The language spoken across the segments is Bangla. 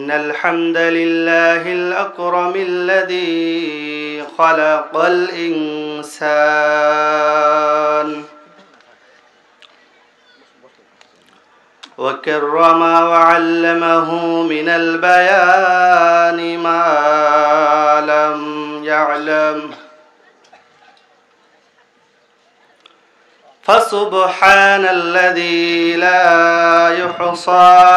إن الحمد لله الأكرم الذي خلق الإنسان وكرم وعلمه من البيان ما لم يعلم فسبحان الذي لا يحصى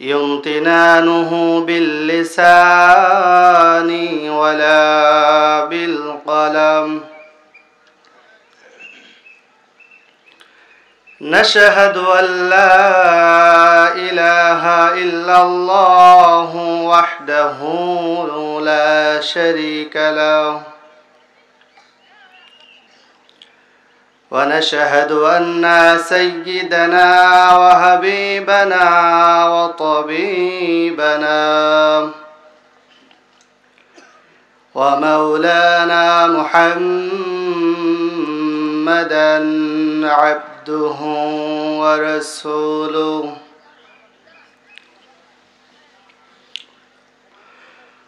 يمتنانه باللسان ولا بالقلم نشهد أن لا إله إلا الله وحده لا شريك له ونشهد أن سيدنا وحبيبنا وطبيبنا ومولانا محمدا عبده ورسوله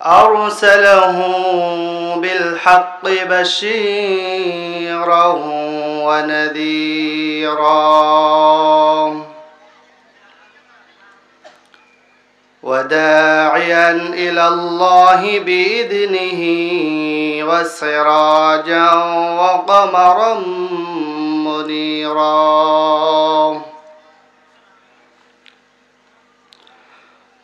أرسله بالحق بشيرا ونذيرا وداعيا إلى الله بإذنه وسراجا وقمرا منيرا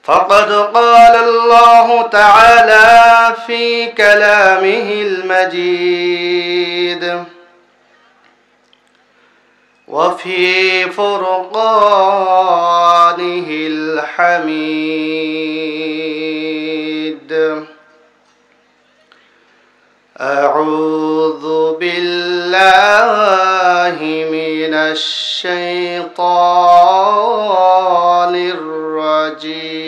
فقد قال الله تعالى في كلامه المجيد وفي فرقانه الحميد أعوذ بالله من الشيطان الرجيم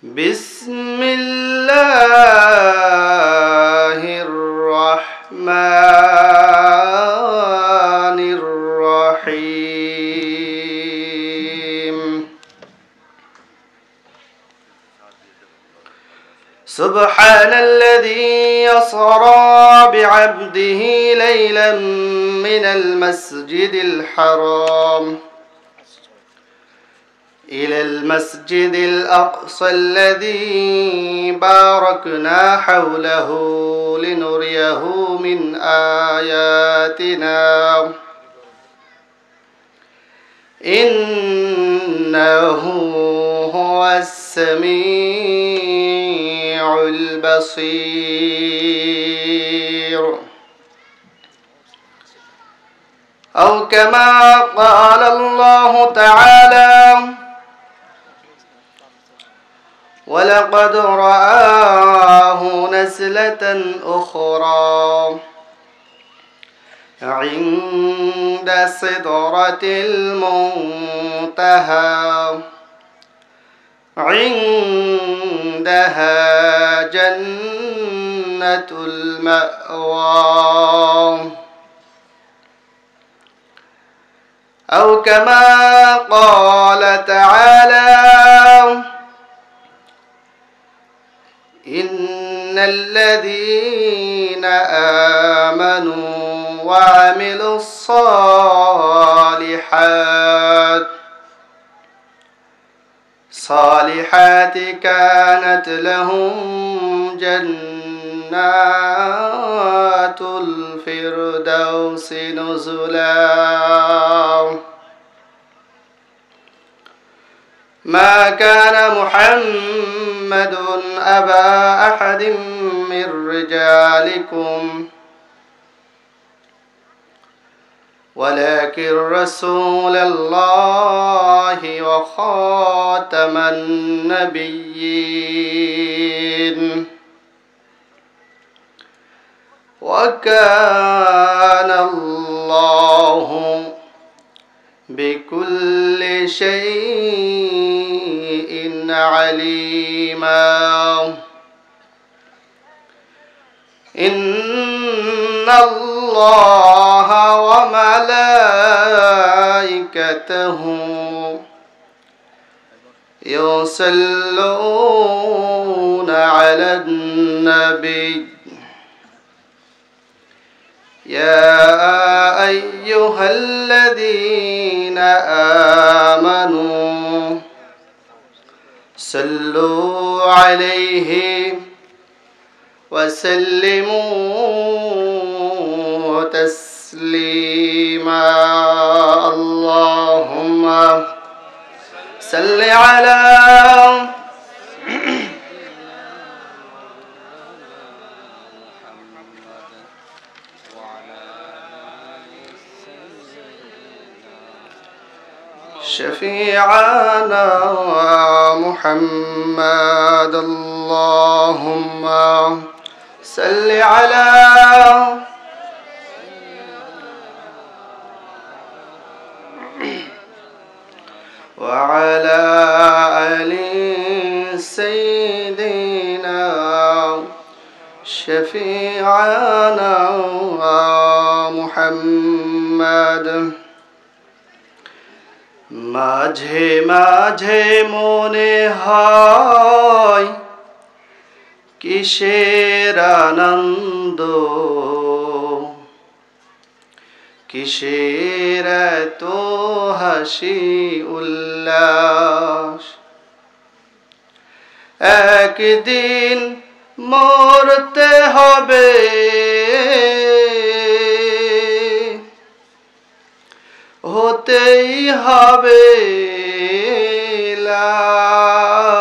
بسم الله الرحمن الرحيم سبحان الذي يسرى بعبده ليلا من المسجد الحرام إلى المسجد الأقصى الذي باركنا حوله لنريه من آياتنا إنه هو السميع البصير أو كما قال الله تعالى ولقد رآه نزلة أخرى عند سدرة المنتهى عندها جنة المأوى أو كما قال تعالى إن الذين آمنوا وعملوا الصالحات كانت لهم جنات الفردوس نزلا ما كان محمد أبا أحد من رجالكم ولكن رسول الله وخاتم النبيين وكان الله بكل شيء عليما إن الله وملائكته يصلون على النبي يا أيها الذين آمنوا صلوا عليه وسلموا تسليما اللهم صل على شفيعنا محمد اللهم صل على وعلى آل سيدنا شفيعنا محمد মাঝে মাঝে মনে হয় কিসের আনন্দ কিসের এত হাসি উল্লাস একদিন মরতে হবে হতেই হবে লাশ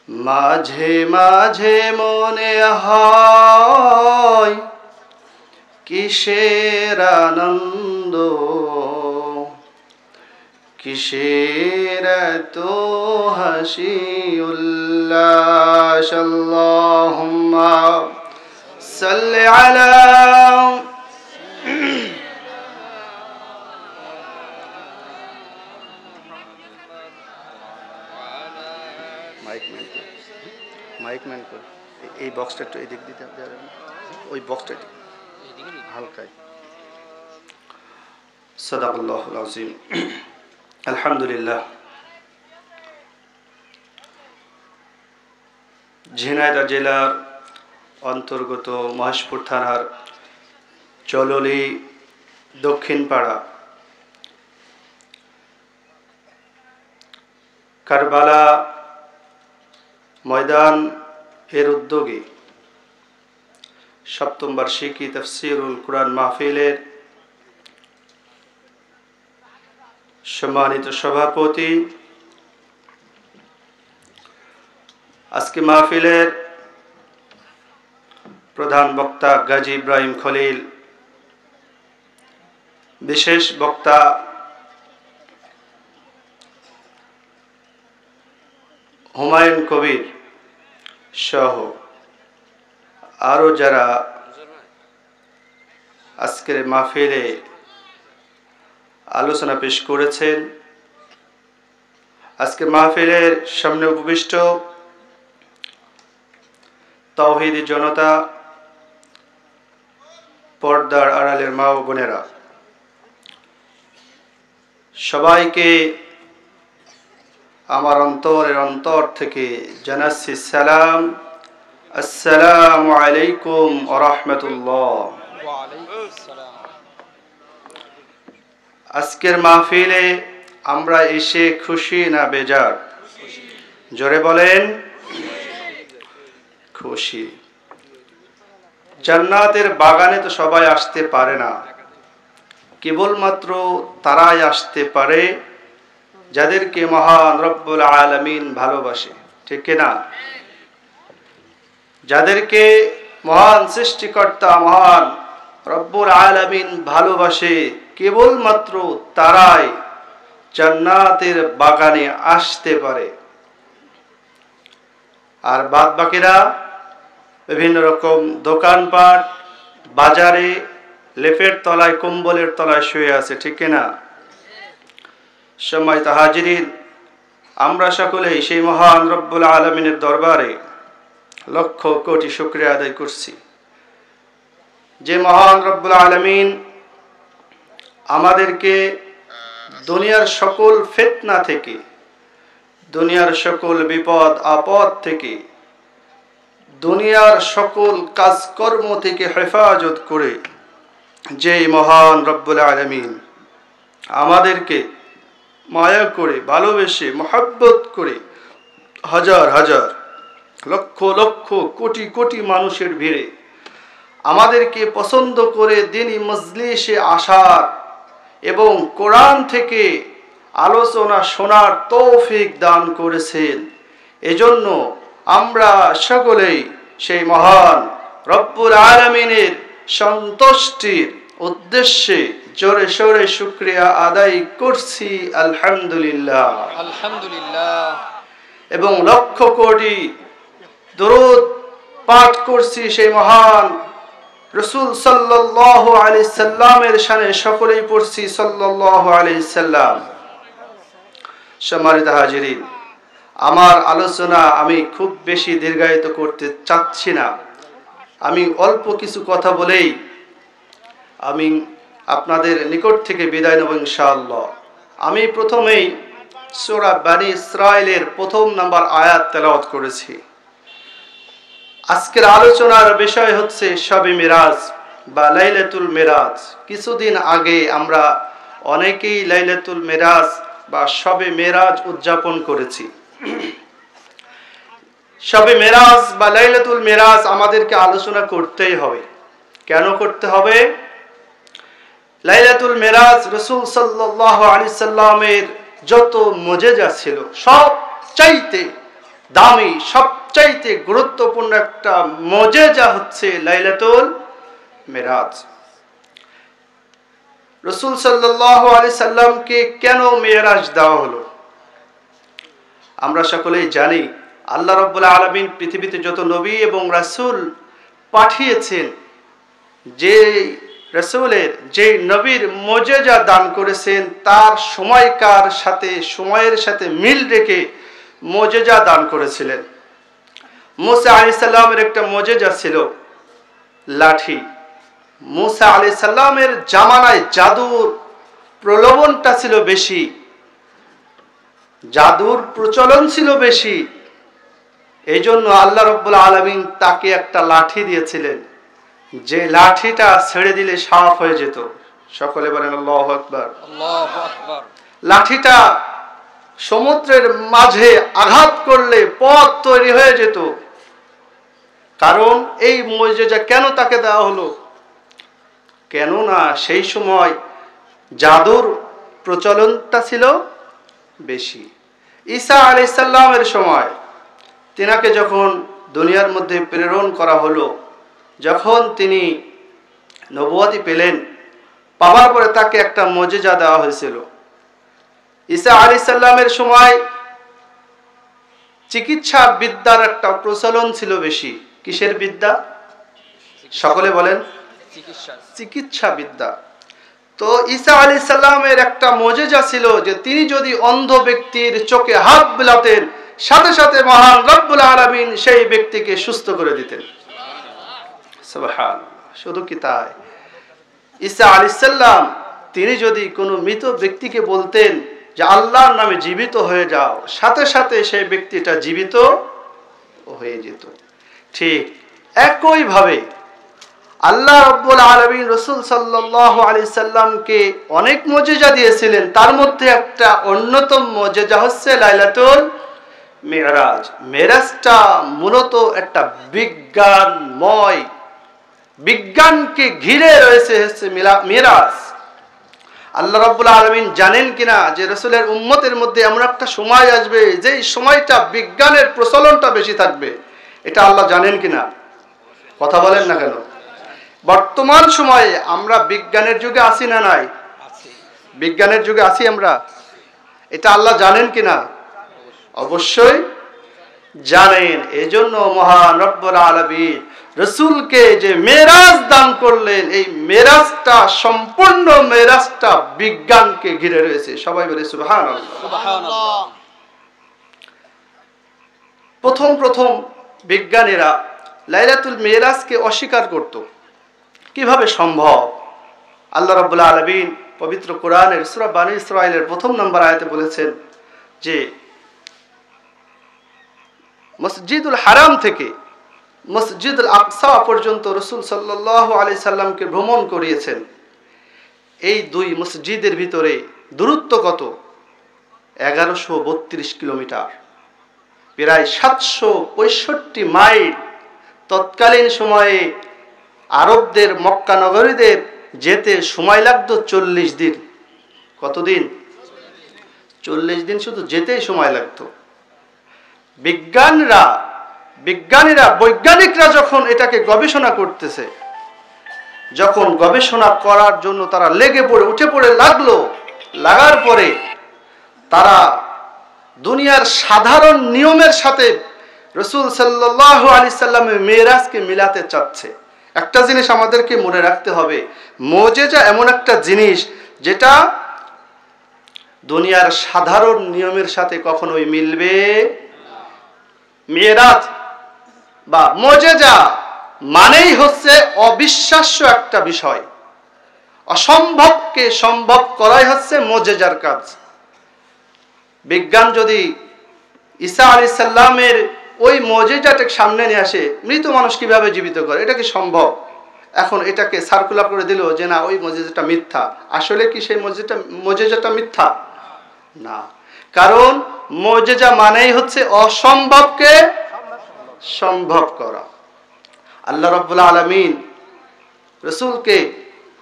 মাঝে মাঝে মনে হয় কিসের আনন্দ কিসের এত হাসি উল্লাস আল্লাহুম্মা সাল্লি আলা মাইক ম্যান কর এই বক্সটা একটু এদিক দিতে হবে ওই বক্সটা হালকাই সাদাকাল্লাহুল আযীম আলহামদুলিল্লাহ ঝিনাইদহ জেলার অন্তর্গত মহেশপুর থানার চললি দক্ষিণ পাড়া কারবালা ময়দান এর উদ্যোগে সপ্তম বার্ষিকী তাফসীরুল কুরআন মাহফিলের সম্মানিত সভাপতি আজকে মাহফিলের প্রধান বক্তা গাজী ইব্রাহিম খলিল বিশেষ বক্তা হুমায়ুন কবির সহ আরো যারা আজকের মাহফিলে আলোচনা পেশ করেছেন আজকে মাহফিলের সামনে উপবিষ্ট তাওহীদি জনতা পর্দার আড়ালের মা ও বোনেরা সবাইকে আমার অন্তরের অন্তর থেকে জানাচ্ছি সালাম আসসালামু আলাইকুম ওয়া রাহমাতুল্লাহ ওয়া আলাইকুম আসসালাম আজকের মাহফিলে আমরা এসে খুশি না বেজার জোরে বলেন খুশি জান্নাতের বাগানে তো সবাই আসতে পারে না কেবলমাত্র তারাই আসতে পারে যাদেরকে মহান রব্বুল আলামিন ভালোবাসে ঠিক না যাদেরকে মহান সৃষ্টিকর্তা মহান রব্বুল আলামিন ভালোবাসে কেবলমাত্র তারাই জান্নাতের বাগানে আসতে পারে আর বাদ বাকিরা বিভিন্ন রকম দোকানপাট বাজারে লেপের তলায় কম্বলের তলায় শুয়ে আছে ঠিক না সম্মানিত হাজিরিন আমরা সকলেই সেই মহান রব্বুল আলামিনের দরবারে লক্ষ কোটি শুকরিয়া আদায় করছি যে মহান রব্বুল আলামিন আমাদেরকে দুনিয়ার সকল ফিতনা থেকে, দুনিয়ার সকল বিপদ আপদ থেকে, দুনিয়ার সকল কাজকর্ম থেকে হেফাজত করে যে মহান রব্বুল আলামিন আমাদেরকে মায়া করে, ভালোবেসে, মহব্বত করে হাজার হাজার, লক্ষ লক্ষ, কোটি কোটি মানুষের ভিড়ে আমাদেরকে পছন্দ করে দ্বীনি মজলিসে আসার এবং কোরআন থেকে আলোচনা শোনার তৌফিক দান করেছেন। এজন্য আমরা সকলেই সেই মহান রব্বুল আলামিনের সন্তুষ্টির উদ্দেশ্যে জোরে সোরে শুকরিয়া আদায় করছি আলহামদুলিল্লাহ, আলহামদুলিল্লাহ। এবং লক্ষ কোটি দরুদ পাঠ করছি সেই মহান রাসূল সাল্লাল্লাহু আলাইহি সাল্লামের শানে, সকলেই পড়ছি সাল্লাল্লাহু আলাইহি সাল্লাম। সম্মানিত হাজিরিন, আমার আলোচনা আমি খুব বেশি দীর্ঘায়িত করতে চাচ্ছি না। আমি অল্প কিছু কথা বলেই আমি আপনাদের নিকট থেকে বিদায় নেব ইনশাআল্লাহ। আমি প্রথমেই সূরা বনী ইসরাঈলের ১ম নম্বর আয়াত তেলাওয়াত করেছি। আজকের আলোচনার বিষয় হচ্ছে শবে মিরাজ বা লাইলাতুল মিরাজ। কিছুদিন আগে আমরা অনেকেই লাইলাতুল মিরাজ বা শবে মিরাজ উদযাপন করেছি। শবে মিরাজ বা লাইলাতুল মিরাজ আমাদেরকে আলোচনা করতেই হবে। কেন করতে হবে? লাইলাতুল মিরাজ রাসূল সাল্লাল্লাহু আলাইহি সাল্লামের যত মুজিজা ছিল, সবচাইতে দামি, সবচাইতে গুরুত্বপূর্ণ একটা মুজিজা হচ্ছে লাইলাতুল মিরাজ। রাসূল সাল্লাল্লাহু আলাইহি সাল্লামকে কেন মিরাজ দেওয়া হলো? আমরা সকলেই জানি আল্লাহ রাব্বুল আলামিন পৃথিবীতে যত নবী এবং রাসূল পাঠিয়েছেন, যে রাসূলের, যে নবীর মুজিজা দান করেছেন, তার সময়কার সাথে, সময়ের সাথে মিল রেখে মুজিজা দান করেছিলেন। মুসা আলাইহিস সালামের একটা মুজিজা ছিল লাঠি। মুসা আলাইহিস সালামের জামানায় জাদুর প্রলোভনটা ছিল বেশি, জাদুর প্রচলন ছিল বেশি। এই জন্য আল্লাহ রাব্বুল আলামিন তাকে একটা লাঠি দিয়েছিলেন, যে লাঠিটা ছেড়ে দিলে সাফ হয়ে যেত। সকলে বলেন আল্লাহু আকবার। আল্লাহু আকবার। লাঠিটা সমুদ্রের মাঝে আঘাত করলে পথ তৈরি হয়ে যেত। কারণ এই মুজিজা কেন তাকে দেওয়া হলো? কেননা সেই সময় জাদুর প্রচলনটা ছিল বেশি। ঈসা আলাইহিস সালামের সময় তিনাকে যখন দুনিয়ার মধ্যে প্রেরণ করা হলো, যখন তিনি নবুয়তি পেলেন, পাওয়ার পরে তাকে একটা মুজিজা দেওয়া হয়েছিল। ঈসা আলাইহিস সালামের সময় চিকিৎসা বিদ্যার একটা প্রচলন ছিল বেশি। কিসের বিদ্যা? সকলে বলেন চিকিৎসা বিদ্যা। তো ঈসা আলাইহিস সালামের একটা মুজিজা ছিল যে তিনি যদি অন্ধ ব্যক্তির চোখে হাত বুলাতেন, সাথে সাথে মহান রব্বুল আলামিন সেই ব্যক্তিকে সুস্থ করে দিতেন। সুবহানাল্লাহ। শুধু কি তাই, ঈসা আলাইহিস সালাম তিনি যদি কোনো মৃত ব্যক্তিকে বলতেন যে আল্লাহর নামে জীবিত হয়ে যাও, সাথে সাথে সেই ব্যক্তিটা জীবিত হয়ে যেত। ঠিক একই ভাবে আল্লাহ রাব্বুল আলামিন রাসূল সাল্লাল্লাহু আলাইহি সাল্লামকে অনেক মুজিজা দিয়েছিলেন। তার মধ্যে একটা অন্যতম মুজিজা হচ্ছে লাইলাতুল মিরাজ। মিরাজটা মূলত একটা বিজ্ঞানময়, বিজ্ঞানকে ঘিরে রয়েছে হচ্ছে মিরাজ। আল্লাহ রাব্বুল আলামিন জানেন কিনা যে রাসূলের উম্মতের মধ্যে এমন একটা সময় আসবে যেই সময়টা বিজ্ঞানের প্রচলনটা বেশি থাকবে? এটা আল্লাহ জানেন কিনা? কথা বলেন না কেন? বর্তমান সময়ে আমরা বিজ্ঞানের যুগে আছি না নাই? বিজ্ঞানের যুগে আছি আমরা। এটা আল্লাহ জানেন কিনা? অবশ্যই জানেন। এজন্য মহান রব্বুল আলামিন রাসূলকে যে মেরাজ দান করলেন, এই মেরাজটা, সম্পূর্ণ মেরাজটা বিজ্ঞানকে ঘিরে রয়েছে। সবাই বলে সুবহানাল্লাহ। সুবহানাল্লাহ। প্রথম বিজ্ঞানীরা লাইলাতুল মেরাজকে অস্বীকার করত। কিভাবে সম্ভব? আল্লাহ রাব্বুল আলামিন পবিত্র কোরআনের সূরা বানী ইসরাঈলের ১ম নম্বর আয়াতে বলেছেন যে মসজিদুল হারাম থেকে মসজিদুল আকসা পর্যন্ত রাসূল সাল্লাল্লাহু আলাইহি সাল্লামকে ভ্রমণ করিয়েছেন। এই দুই মসজিদের ভিতরে দূরত্ব কত? 1132 কিলোমিটার, প্রায় 765 মাইল। তৎকালীন সময়ে আরবদের, মক্কা নগরীদের যেতে সময় লাগতো 40 দিন। কতদিন? 40 দিন শুধু যেতেই সময় লাগতো। বৈজ্ঞানিকরা যখন এটাকে গবেষণা করতেছে, যখন গবেষণা করার জন্য তারা উঠে পড়ে লাগার পরে তারা দুনিয়ার সাধারণ নিয়মের সাথে রাসূল সাল্লাল্লাহু আলাইহি সাল্লামের মেরাজকে মিলাতে চাচ্ছে। একটা জিনিস আমাদেরকে মনে রাখতে হবে, মুজিজা এমন একটা জিনিস যেটা দুনিয়ার সাধারণ নিয়মের সাথে কখনোই মিলবে। মেরাজ বা মুজিজা মানেই হচ্ছে অবিশ্বাস্য একটা বিষয়। অসম্ভবকে সম্ভব করাই হচ্ছে মুজিজার কাজ। বিজ্ঞান যদি ঈসা আলাইহিস সালামের ওই মুজিজাটাকে সামনে নিয়ে আসে, মৃত মানুষ কিভাবে জীবিত করে, এটা কি সম্ভব? এখন এটাকে সার্কুলার করে দিল যে না, ওই মুজিজাটা মিথ্যা। আসলে কি সেই মুজিজাটা মিথ্যা? না, কারণ মুজিজা মানেই হচ্ছে অসম্ভবকে সম্ভব করা। আল্লাহ রাব্বুল আলামিন রাসূলকে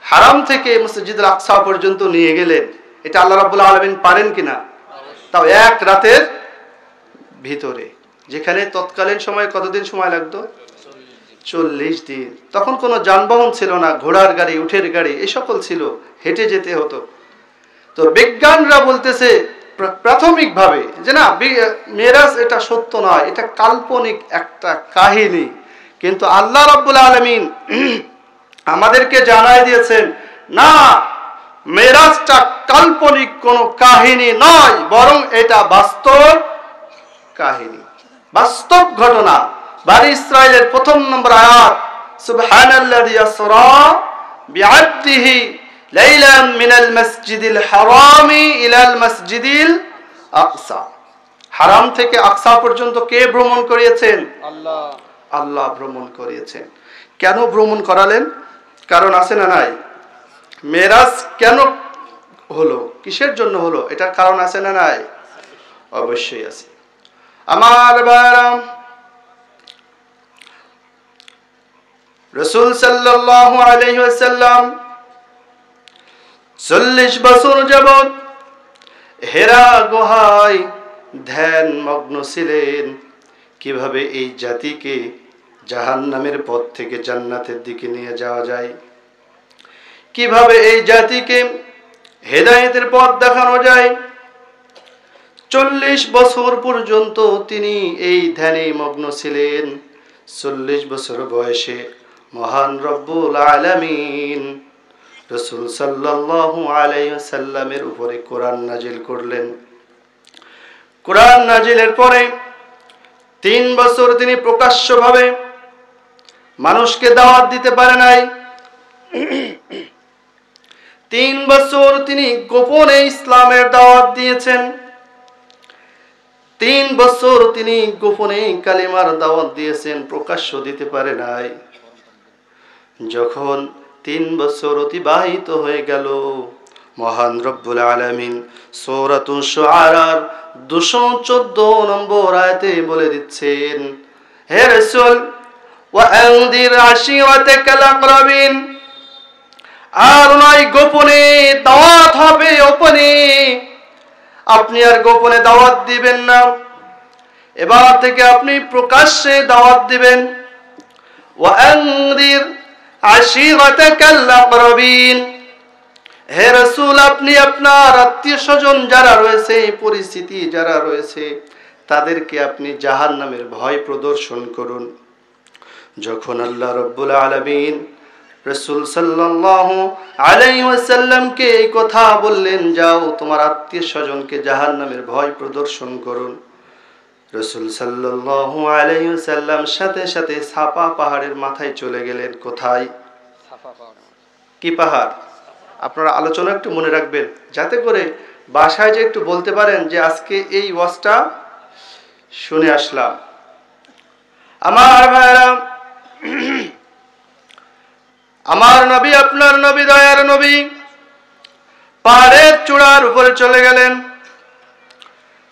হারাম থেকে মসজিদুল আকসা পর্যন্ত নিয়ে গেলেন। এটা আল্লাহ রাব্বুল আলামিন পারেন কিনা? তাও এক রাতের ভিতরে, যেখানে তৎকালীন সময়ে কতদিন সময় লাগতো? 40 দিন। তখন কোনো যানবাহন ছিল না, ঘোড়ার গাড়ি, উটের গাড়ি এই সকল ছিল, হেঁটে যেতে হতো। তো বিজ্ঞানরা বলতেছে প্রাথমিকভাবে যে না, মেরাজ এটা সত্য নয়, এটা কাল্পনিক একটা কাহিনী। কিন্তু আল্লাহ রাব্বুল আলামিন আমাদেরকে জানাই দিয়েছেন না, মেরাজটা কাল্পনিক কোনো কাহিনী নয়, বরং এটা বাস্তব কাহিনী, বাস্তব ঘটনা। বানী ইসরাঈলের ১ম নম্বর আয়াত, সুবহানাল্লাযী আসরা বিআবদিহি লাইলান মিনাল মাসজিদিল হারামি ইলাল মাসজিদিল আকসা। হারাম থেকে আকসা পর্যন্ত কে ভ্রমণ করিয়েছেন? আল্লাহ। আল্লাহ ভ্রমণ করিয়েছেন। কেন ভ্রমণ করালেন? কারণ আছে না নাই? মেরাজ কেন হলো, কিসের জন্য হলো, এটার কারণ আছে না নাই? অবশ্যই আছে। আমার ভাইরা, রাসূল সাল্লাল্লাহু আলাইহি ওয়াসাল্লাম 40 বছর যাবত হেরা গুহায় ধ্যান মগ্ন ছিলেন, কিভাবে এই জাতিকে জাহান্নামের পথ থেকে জান্নাতের দিকে নিয়ে যাওয়া যায়, কিভাবে এই জাতিকে হেদায়েতের পথ দেখানো যায়। 40 বছর পর্যন্ত তিনি এই ধ্যানে মগ্ন ছিলেন। 40 বছর বয়সে মহান রব্বুল আলামিন রাসূল সাল্লাল্লাহু আলাইহি ওয়াসাল্লামের উপরে কোরআন নাজিল করলেন। কোরআন নাজিলের পরে 3 বছর তিনি প্রকাশ্যভাবে মানুষকে দাওয়াত দিতে পারে নাই। 3 বছর তিনি গোপনে ইসলামের দাওয়াত দিয়েছেন। 3 বছর তিনি গোপনে কালিমার দাওয়াত দিয়েছেন, প্রকাশ্য দিতে পারে নাই। যখন 3 বছর অতিবাহিত হয়ে গেল, মহান রব্বুল আলামিন সূরাতুশ শুআরার 214 নম্বর আয়াতে বলে দিচ্ছেন, হে রাসূল ওয়া আনদির আশিরাতাকাল আকরাবিন, আর নয় গোপনে দাওয়াত হবে, গোপনে আপনি আর গোপনে দাওয়াত দিবেন না, এবার থেকে আপনি প্রকাশ্যে দাওয়াত দিবেন। ওয়া আনদির আশিরাতাকাল আকরাবিন, হে রাসূল আপনি আপনার আত্মীয়স্বজন যারা রয়েছে, পরিচিতি যারা রয়েছে, তাদেরকে আপনি জাহান্নামের ভয় প্রদর্শন করুন। যখন আল্লাহ রাব্বুল আলামিন রাসূল সাল্লাল্লাহু আলাইহি ওয়াসাল্লামকে এই কথা বললেন, যাও তোমার আত্মীয়স্বজনকে জাহান্নামের ভয় প্রদর্শন করুন, রাসূল সাল্লাল্লাহু আলাইহি ওয়াসাল্লাম সাথে সাথে সাফা পাহাড়ের মাথায় চলে গেলেন। কোথায়? সাফা পাহাড়। কি পাহাড়? আপনারা আলোচনা একটু মনে রাখবেন, যাতে করে বাসায় যে একটু বলতে পারেন যে আজকে এই ওয়াজটা শুনে আসলাম। আমার ভাইরা, আমার নবী, আপনার নবী, দয়ার নবী পাহাড়ের চূড়ার উপরে চলে গেলেন।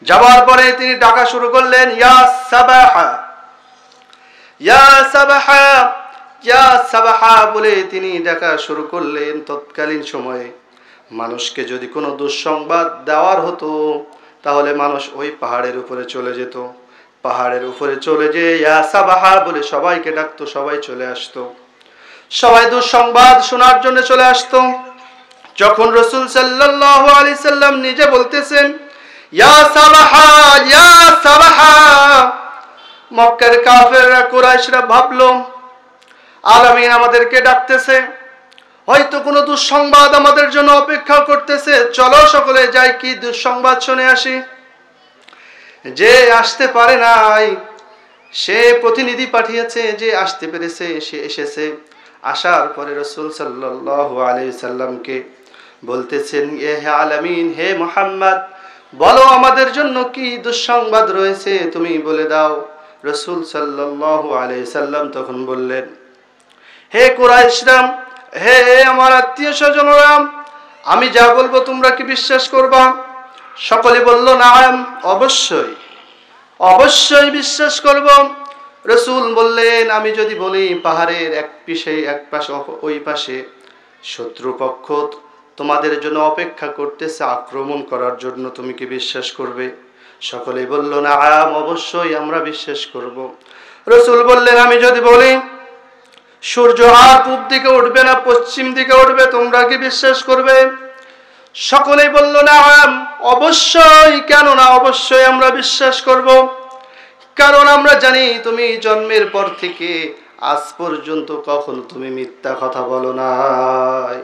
যাওয়ার পরে তিনি ডাকা শুরু করলেন, ইয়া সাবাহা, ইয়া সাবাহা, ইয়া সাবাহা বলে তিনি ডাকা শুরু করলেন। তৎকালীন সময়ে মানুষকে যদি কোনো দুঃসংবাদ দেওয়ার হতো তাহলে মানুষ ওই পাহাড়ের উপরে চলে যেত। পাহাড়ের উপরে চলে যেয়ে ইয়া সাবাহা বলে সবাইকে ডাকতো, সবাই চলে আসতো, সবাই দুঃসংবাদ শোনার জন্য চলে আসতো। যখন রাসূল সাল্লাল্লাহু আলাইহি সাল্লাম নিজে বলতেছেন ইয়া সাবাহা, ইয়া সাবাহা, মক্কার কাফেররা, কুরাইশরা ভাবলো আলামিন আমাদেরকে ডাকতেছে, হয়তো কোনো দুঃসংবাদ আমাদের জন্য অপেক্ষা করতেছে, চলো সকলে যাই, কি দুঃসংবাদ শুনে আসি। যে আসতে পারে নাই সে প্রতিনিধি পাঠিয়েছে, যে আসতে পেরেছে সে এসেছে। আসার পরে রাসূল সাল্লাল্লাহু আলাইহি সাল্লামকে বলতেছেন, হে আলামিন, হে মুহাম্মদ, বলো আমাদের জন্য কি দুঃসংবাদ রয়েছে, তুমি বলে দাও। রাসূল সাল্লাল্লাহু আলাইহি সাল্লাম তখন বললেন, হে কুরাইশরা, হে আমার আত্মীয় স্বজনরা, আমি যা বলবো তোমরা কি বিশ্বাস করবা? সকলে বলল, নাম, অবশ্যই, অবশ্যই বিশ্বাস করব। রাসূল বললেন, আমি যদি বলি পাহাড়ের এক পাশে ওই পাশে শত্রুপক্ষ তোমাদের জন্য অপেক্ষা করতেছে আক্রমণ করার জন্য, তুমি কি বিশ্বাস করবে? সকলেই বলল, নাম, অবশ্যই আমরা বিশ্বাস করব। রাসূল বললেন, আমি যদি বলি সূর্য আর পূব দিকে উঠবে না পশ্চিম দিকে উঠবে, তোমরা কি বিশ্বাস করবে? সকলেই বলল, নাম, অবশ্যই, কেন না, অবশ্যই আমরা বিশ্বাস করব, কারণ আমরা জানি তুমি জন্মের পর থেকে আজ পর্যন্ত কখনো তুমি মিথ্যা কথা বলো নাই।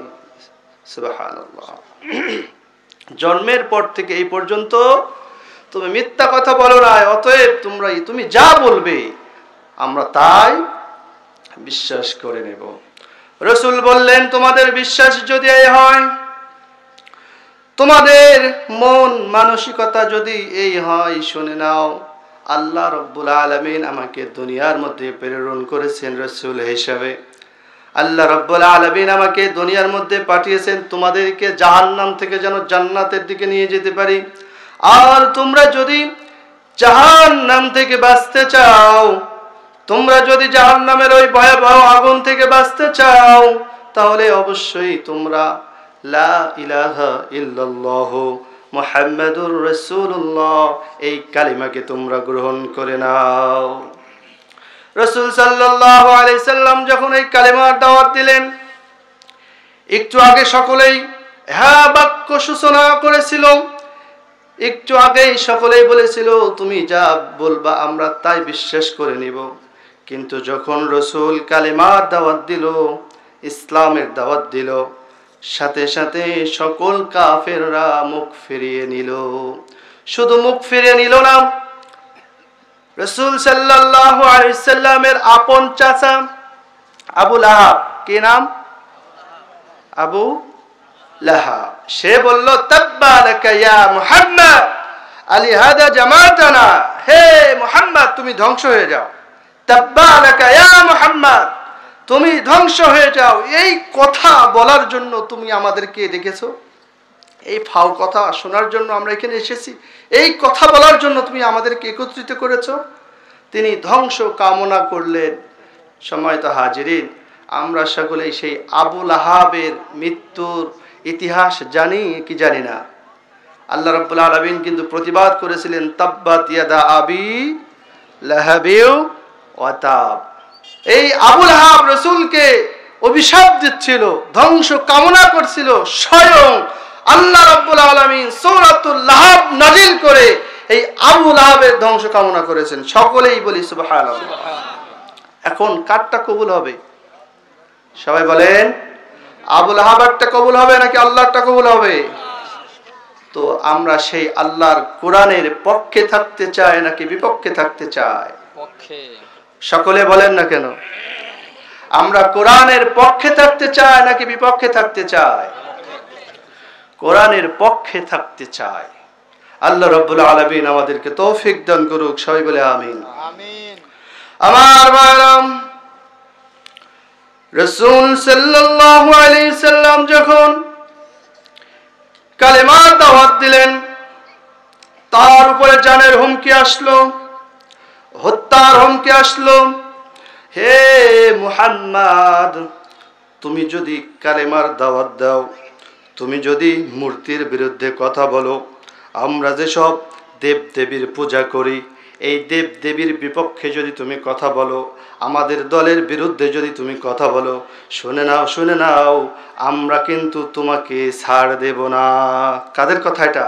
সুবহানাল্লাহ। জন্মের পর থেকে এই পর্যন্ত তুমি মিথ্যা কথা বলো না, অতএব তুমি যা বলবে আমরা তাই বিশ্বাস করে নেব। রাসূল বললেন, তোমাদের বিশ্বাস যদি এই হয়, তোমাদের মন মানসিকতা যদি এই হয়, শুনে নাও, আল্লাহ রাব্বুল আলামিন আমাকে দুনিয়ার মধ্যে প্রেরণ করেছেন রাসূল হিসেবে। আল্লাহ রাব্বুল আলামিন আমাকে দুনিয়ার মধ্যে পাঠিয়েছেন তোমাদেরকে জাহান্নাম থেকে যেন জান্নাতের দিকে নিয়ে যেতে পারি। আর তোমরা যদি জাহান্নাম থেকে বাঁচতে চাও, তোমরা যদি জাহান্নামের ওই ভয়াবহ আগুন থেকে বাঁচতে চাও, তাহলে অবশ্যই তোমরা লা ইলাহা ইল্লাল্লাহ মুহাম্মাদুর রাসূলুল্লাহ এই কালিমাকে তোমরা গ্রহণ করে নাও। রাসূল সাল্লাল্লাহু আলাইহি সাল্লাম যখন এই কালিমার দাওয়াত দিলেন, একটু আগে সকলেই হ্যাঁ বাক্য সূচনা করেছিল, একটু আগেই সকলেই বলেছিল তুমি যা বলবা আমরা তাই বিশ্বাস করে নিব। কিন্তু যখন রাসূল কালিমার দাওয়াত দিল, ইসলামের দাওয়াত দিল, সাথে সাথে সকল কাফেররা মুখ ফিরিয়ে নিল। শুধু মুখ ফিরিয়ে নিল না, রাসূল সাল্লাল্লাহু আলাইহি সাল্লামের আপন চাচা আবু লাহাব, কি নাম? আবু লাহাব, সে বলল, তাব্বা লাকা ইয়া মুহাম্মদ আলি হাদা জামাতানা, হে মুহাম্মদ তুমি ধ্বংস হয়ে যাও। তাব্বা লাকা ইয়া মুহাম্মদ, তুমি ধ্বংস হয়ে যাও। এই কথা বলার জন্য তুমি আমাদেরকে ডেকেছো, এই ফাও কথা শোনার জন্য আমরা এখানে এসেছি, এই কথা বলার জন্য তুমি আমাদেরকে একত্রিত করেছো। তিনি ধ্বংস কামনা করলেন। সম্মানিত হাজিরিন, আমরা সকলেই সেই আবু লাহাবের মৃত্যুর ইতিহাস জানি কি জানি না? আল্লাহ রাব্বুল আলামিন কিন্তু প্রতিবাদ করেছিলেন, তাব্বাত ইয়াদা আবি লাহাবিউ ওয়া তাব। এই আবু লাহাব রাসূলকে অভিশাপ দিচ্ছিল, ধ্বংস কামনা করছিল। স্বয়ং আল্লাহ রাব্বুল আলামিন সূরাতুল লাহাব নাজিল করে এই আবু লাহাবের ধ্বংস কামনা করেছেন। সকলেই বলি সুবহানাল্লাহ। এখন কারটা কবুল হবে? সবাই বলেন, আবু লাহাবেরটা কবুল হবে নাকি আল্লাহরটা কবুল হবে? তো আমরা সেই আল্লাহর কোরআনের পক্ষে থাকতে চাই নাকি বিপক্ষে থাকতে চাই? পক্ষে। সকলে বলেন না কেন? আমরা কোরআনের পক্ষে থাকতে চাই নাকি বিপক্ষে থাকতে চাই? কোরআনের পক্ষে থাকতে চাই। আল্লাহ রাব্বুল আলামিন আমাদেরকে তৌফিক দান করুক, সবাই বলে আমিন। আমিন। আমার ভাইরা, রাসূল সাল্লাল্লাহু আলাইহি সাল্লাম যখন কালেমার দাওয়াত দিলেন, তার উপরে জানের হুমকি আসলো, হত্যার হুমকি আসলো। হে মুহাম্মদ, তুমি যদি কালেমার দাওয়াত দাও, তুমি যদি মূর্তির বিরুদ্ধে কথা বলো, আমরা যেসব দেব দেবীর পূজা করি, এই দেব দেবীর বিপক্ষে যদি তুমি কথা বলো, আমাদের দলের বিরুদ্ধে যদি তুমি কথা বলো, শুনে নাও, আমরা কিন্তু তোমাকে ছাড় দেব না। কাদের কথা এটা?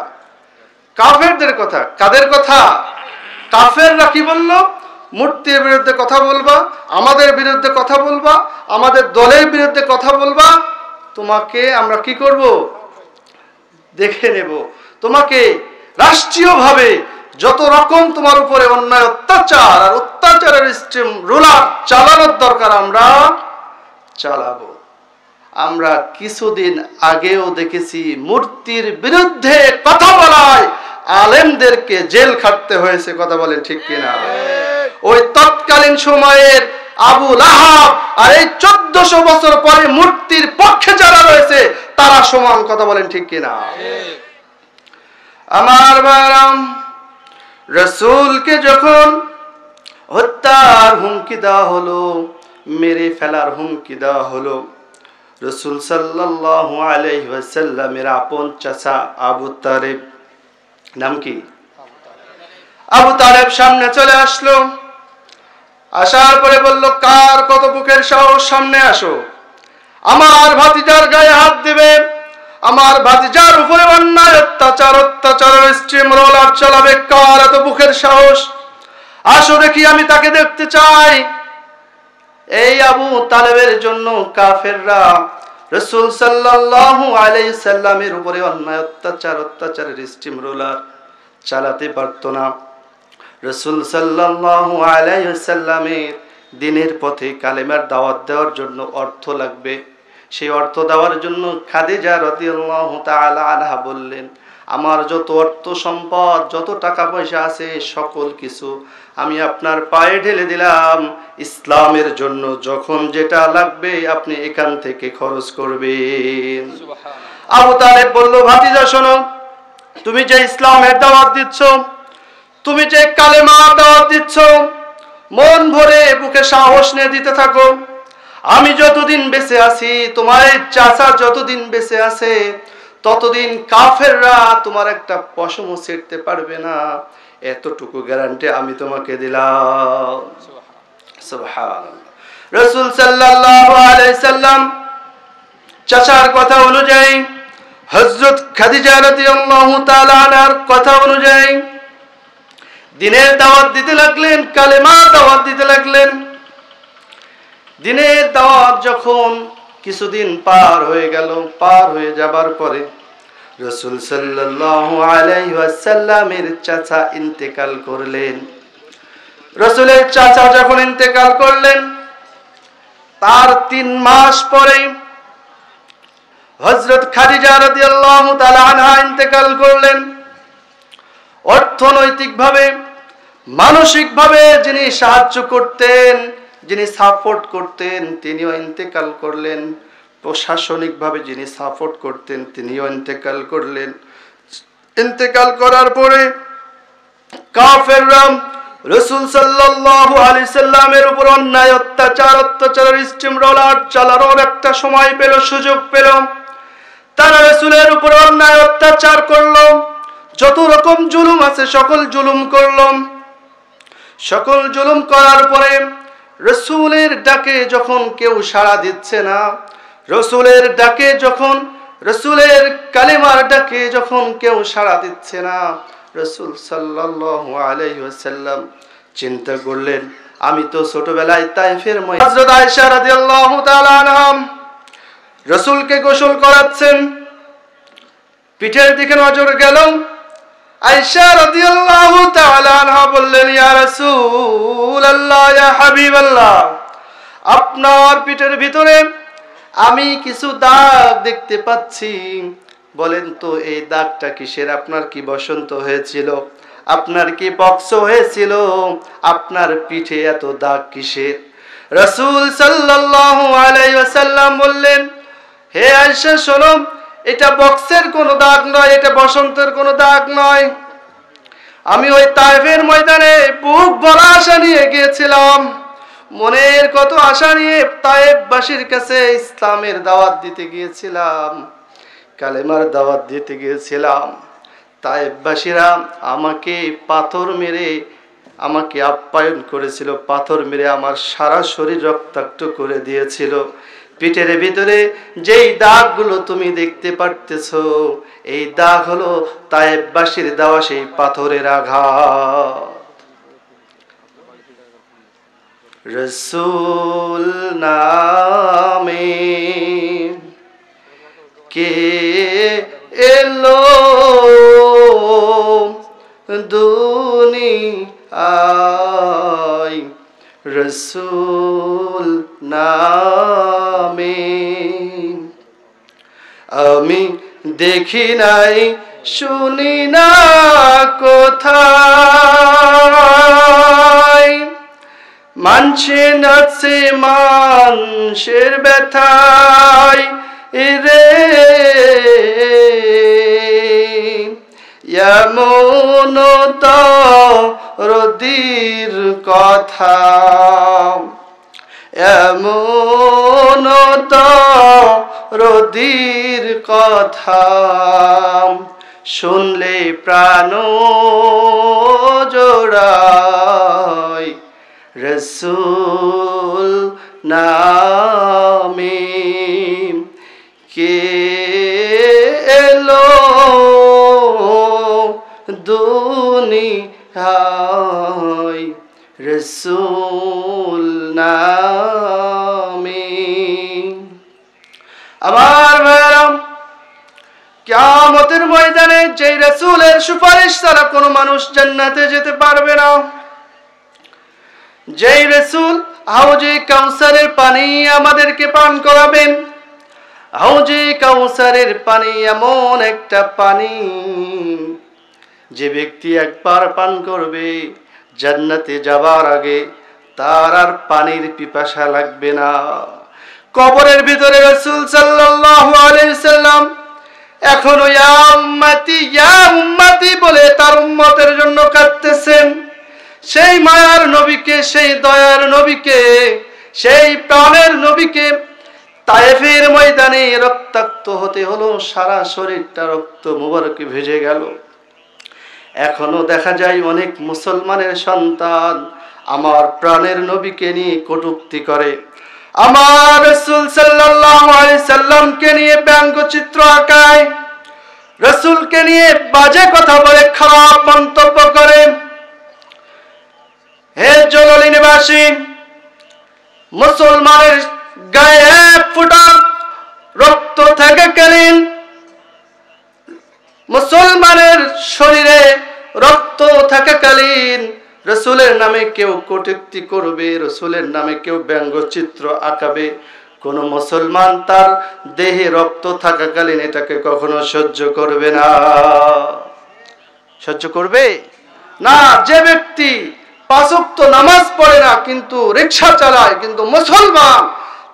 কাফেরদের কথা। কাদের কথা? কাফেররা কি বলল? মূর্তির বিরুদ্ধে কথা বলবা, আমাদের বিরুদ্ধে কথা বলবা, আমাদের দলের বিরুদ্ধে কথা বলবা, তোমাকে আমরা কি করব? দেখে নেব। তোমাকে রাষ্ট্রীয়ভাবে যত রকম তোমার উপরে অন্যায় অত্যাচার আর অত্যাচারের স্ট্রিম রোলার চালানোর দরকার আমরা চালাবো। আমরা কিছুদিন আগেও দেখেছি মূর্তির বিরুদ্ধে কথা বলায় আলেমদেরকে জেল খাটতে হয়েছে। কথা বলেন ঠিক কিনা? ওই তৎকালীন সময়ের আবু লাহাব আর এই 1400 বছর পরে মূর্তির পক্ষে যারা রয়েছে তারা সমান। কথা বলেন ঠিক কিনা? আমার ভাইরা, রাসূলকে যখন হত্যার হুমকি দেওয়া হলো, মেরে ফেলার হুমকি দেওয়া হলো, রাসূল সাল্লাল্লাহু আলাইহি ওয়াসাল্লামের আপন চাচা আবু তালেব, নাম কি? আবু তালেব সামনে চলে আসলো। আসার পরে বলল, কার কত বুকের সাহস, সামনে আসো। আমার ভাতিজার গায়ে হাত দিবে, আমার ভাতিজার উপরে অন্যায় অত্যাচারের স্ট্রিম রোলার চালাবে, কার এত বুকের সাহস? আসো দেখি, আমি তাকে দেখতে চাই। এই আবু তালেবের জন্য কাফেররা রাসূল সাল্লাল্লাহু আলাইহি সাল্লামের উপরে অন্যায় অত্যাচারের স্টিম রোলার চালাতে পারতো না। রাসূল সাল্লাল্লাহু আলাইহি সাল্লামের দ্বীনের পথে কালেমার দাওয়াত দেওয়ার জন্য অর্থ লাগবে। সেই অর্থ দেওয়ার জন্য খাদিজা রাদিয়াল্লাহু তাআলা আনহা বললেন, আমার যত অর্থ সম্পদ, যত টাকা পয়সা আছে, সকল কিছু আমি আপনার পায়ে ঢেলে দিলাম। ইসলামের জন্য যখন যেটা লাগবে আপনি এখান থেকে খরচ করবেন। আবু তালেব বলল, ভাতিজা শোনো, তুমি যে ইসলামের দাওয়াত দিচ্ছ, তুমি যে কালেমার দাওয়াত দিচ্ছ, মন ভরে বুকে সাহস নিয়ে দিতে থাকো। আমি যতদিন বেঁচে আছি, তোমার এই চাচা যতদিন বেঁচে আছে, ততদিন কাফেররা তোমার একটা পশমও ছিঁড়তে পারবে না, এতটুকু গ্যারান্টি আমি তোমাকে দিলাম। সুবহানাল্লাহ। রাসূল সাল্লাল্লাহু আলাইহি সাল্লাম চাচার কথা অনুযায়ী, হযরত খাদিজা রাদিয়াল্লাহু তাআলা আনহার কথা অনুযায়ী দ্বীনের দাওয়াত দিতে লাগলেন, কালেমার দাওয়াত দিতে লাগলেন। দ্বীনের দাওয়াত যখন কিছুদিন পার হয়ে গেল, পার হয়ে যাবার পরে রাসূল সাল্লাল্লাহু আলাইহি ওয়াসাল্লামের চাচা ইন্তেকাল করলেন। রাসূলের চাচা যখন ইন্তেকাল করলেন, তার 3 মাস পরে হযরত খাদিজা রাদিয়াল্লাহু তাআলা আনহা ইন্তেকাল করলেন। অর্থনৈতিকভাবে, মানসিকভাবে যিনি সাহায্য করতেন, যিনি সাপোর্ট করতেন, তিনিও ইন্তেকাল করলেন। প্রশাসনিকভাবে যিনি সাপোর্ট করতেন, তিনিও ইন্তেকাল করলেন। ইন্তেকাল করার পরে কাফেররা রাসূল সাল্লাল্লাহু আলাইহি সাল্লামের উপর অন্যায় অত্যাচারের স্টিম রোলার চালানোর একটা সময় পেল, সুযোগ পেল। তারা রাসূলের উপর অন্যায় অত্যাচার করলো, যত রকম জুলুম আছে সকল জুলুম করলো। সকল জুলুম করার পরে রাসূলের ডাকে যখন কেউ সাড়া দিচ্ছে না, রাসূলের ডাকে যখন, রাসূলের কালেমার ডাকে যখন কেউ সাড়া দিচ্ছে না, রাসূল সাল্লাল্লাহু আলাইহি ওয়াসাল্লাম চিন্তা করলেন, আমি তো ছোটবেলায় তায়েফের ময়দানে হযরত আয়েশা রাদিয়াল্লাহু তাআলা আনহা রাসূলকে গোসল করাচ্ছেন, পিঠের দিকে নজর গেল। আয়েশা রাদিয়াল্লাহু তাআলা আনহা বললেন, ইয়া রাসূলুল্লাহ, ইয়া হাবিবাল্লাহ, আপনার পিঠের ভিতরে আমি কিছু দাগ দেখতে পাচ্ছি, বলেন তো এই দাগটা কিসের? আপনার কি বসন্ত হয়েছিল? আপনার কি পক্স হয়েছিল? আপনার পিঠে এত দাগ কিসের? রাসূল সাল্লাল্লাহু আলাইহি ওয়াসাল্লাম বললেন, হে আয়েশা শোনো, এটা বক্সের কোনো দাগ নয়, এটা বসন্তের কোনো দাগ নয়। আমি ওই তায়েফের ময়দানে বুক ভরা আশা নিয়ে গিয়েছিলাম, মনের কত আশা নিয়ে তায়েফবাসীর কাছে ইসলামের দাওয়াত দিতে গিয়েছিলাম, কালেমার দাওয়াত দিতে গিয়েছিলাম। তায়েফবাসীরা আমাকে পাথর মেরে আমাকে আপ্যায়ন করেছিল, পাথর মেরে আমার সারা শরীর রক্তাক্ত করে দিয়েছিল। পিঠের ভিতরে যেই দাগগুলো তুমি দেখতে পারতেছো, এই দাগ হলো তায়েফবাসীর দেওয়া সেই পাথরের আঘাত। রাসূল নামে কে এলো দুনিয়ায়, রাসূল নামে আমি দেখি নাই শুনি না কোথায়, মানছে নাচে মানুষের ব্যথায় রে, এমন দরদির কথা, এমন দরদির কথা, শুনলে প্রাণ জোড়ায়, রাসূল নামে কে এলো দুনিয়ায়, রাসূল নামে। আমার ভাইরা, কিয়ামতের ময়দানে যেই রাসূলের সুপারিশ ছাড়া কোনো মানুষ জান্নাতে যেতে পারবে না, যেই রাসূল হাউজে কাউসারের পানি আমাদেরকে পান করাবেন, হাউজে কাউসারের পানি এমন একটা পানি, যে ব্যক্তি একবার পান করবে জান্নাতে যাবার আগে তার আর পানির পিপাসা লাগবে না। কবরের ভিতরে রাসূল সাল্লাল্লাহু আলাইহি সাল্লাম এখনো ইয়া উম্মতি বলে তার উম্মতের জন্য কাঁদতেছেন। সেই মায়ার নবীকে, সেই দয়ার নবীকে, সেই প্রাণের নবীকে তায়েফের ময়দানে রক্তাক্ত হতে হলো, সারা শরীরটা রক্ত মুবারকে ভেজে গেল। এখনো দেখা যায় অনেক মুসলমানের সন্তান আমার প্রাণের নবীকে নিয়ে কটূক্তি করে, আমার রাসূল সাল্লাল্লাহু আলাইহি সাল্লামকে নিয়ে ব্যঙ্গচিত্র আঁকায়, রাসূলকে নিয়ে বাজে কথা বলে, খারাপ মন্তব্য করে। হে জলালী নিবাসী, মুসলমানের গায়ে এক ফোঁটা রক্ত থাকাকালীন, মুসলমানের শরীরে রক্ত থাকাকালীন রাসূলের নামে কেউ কটূক্তি করবে, রাসূলের নামে কেউ ব্যঙ্গচিত্র আঁকাবে, কোন মুসলমান তার দেহে রক্ত থাকাকালীন এটাকে কখনো সহ্য করবে না। সহ্য করবে না। যে ব্যক্তি 5 ওয়াক্ত নামাজ পড়ে না কিন্তু রিকশা চালায়, কিন্তু মুসলমান,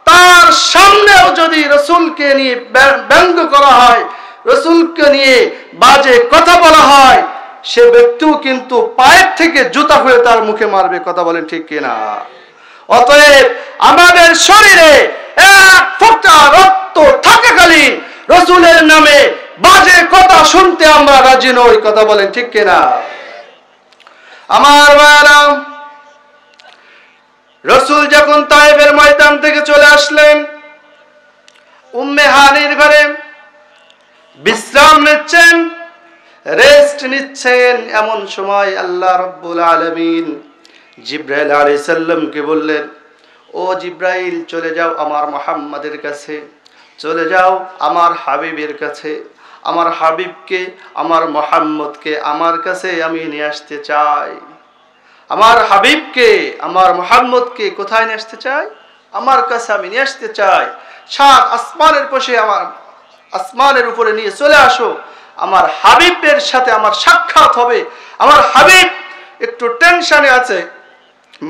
তার সামনেও যদি রাসূলকে নিয়ে ব্যঙ্গ করা হয়, রাসূলকে নিয়ে বাজে কথা বলা হয়, সে ব্যক্তিও কিন্তু পায়ের থেকে জুতা হয়ে তার মুখে মারবে। কথা বলেন ঠিক কিনা? অতএব আমাদের শরীরে এক ফোঁটা রক্ত থাকাকালীন রাসূলের নামে বাজে কথা শুনতে আমরা রাজি নই। কথা বলেন ঠিক কিনা? আমার ভাইরা, রাসূল যখন তায়েফের ময়দান থেকে চলে আসলেন, উম্মে হানির ঘরে বিশ্রাম নিচ্ছেন, রেস্ট নিচ্ছেন, এমন সময় আল্লাহ রাব্বুল আলামিন জিবরাইল আলাইহিস সালামকে বললেন, ও জিবরাইল, চলে যাও আমার মুহাম্মাদের কাছে, চলে যাও আমার হাবিবের কাছে, আমার হাবিবকে, আমার মুহাম্মদকে আমার কাছে আমি নিয়ে আসতে চাই। আমার হাবিবকে, আমার মুহাম্মদকে কোথায় নিয়ে আসতে চাই? আমার কাছে আমি নিয়ে আসতে চাই। সাত আসমানের পাশে, আমার আসমানের উপরে নিয়ে চলে আসো। আমার হাবিবের সাথে আমার সাক্ষাৎ হবে। আমার হাবিব একটু টেনশনে আছে,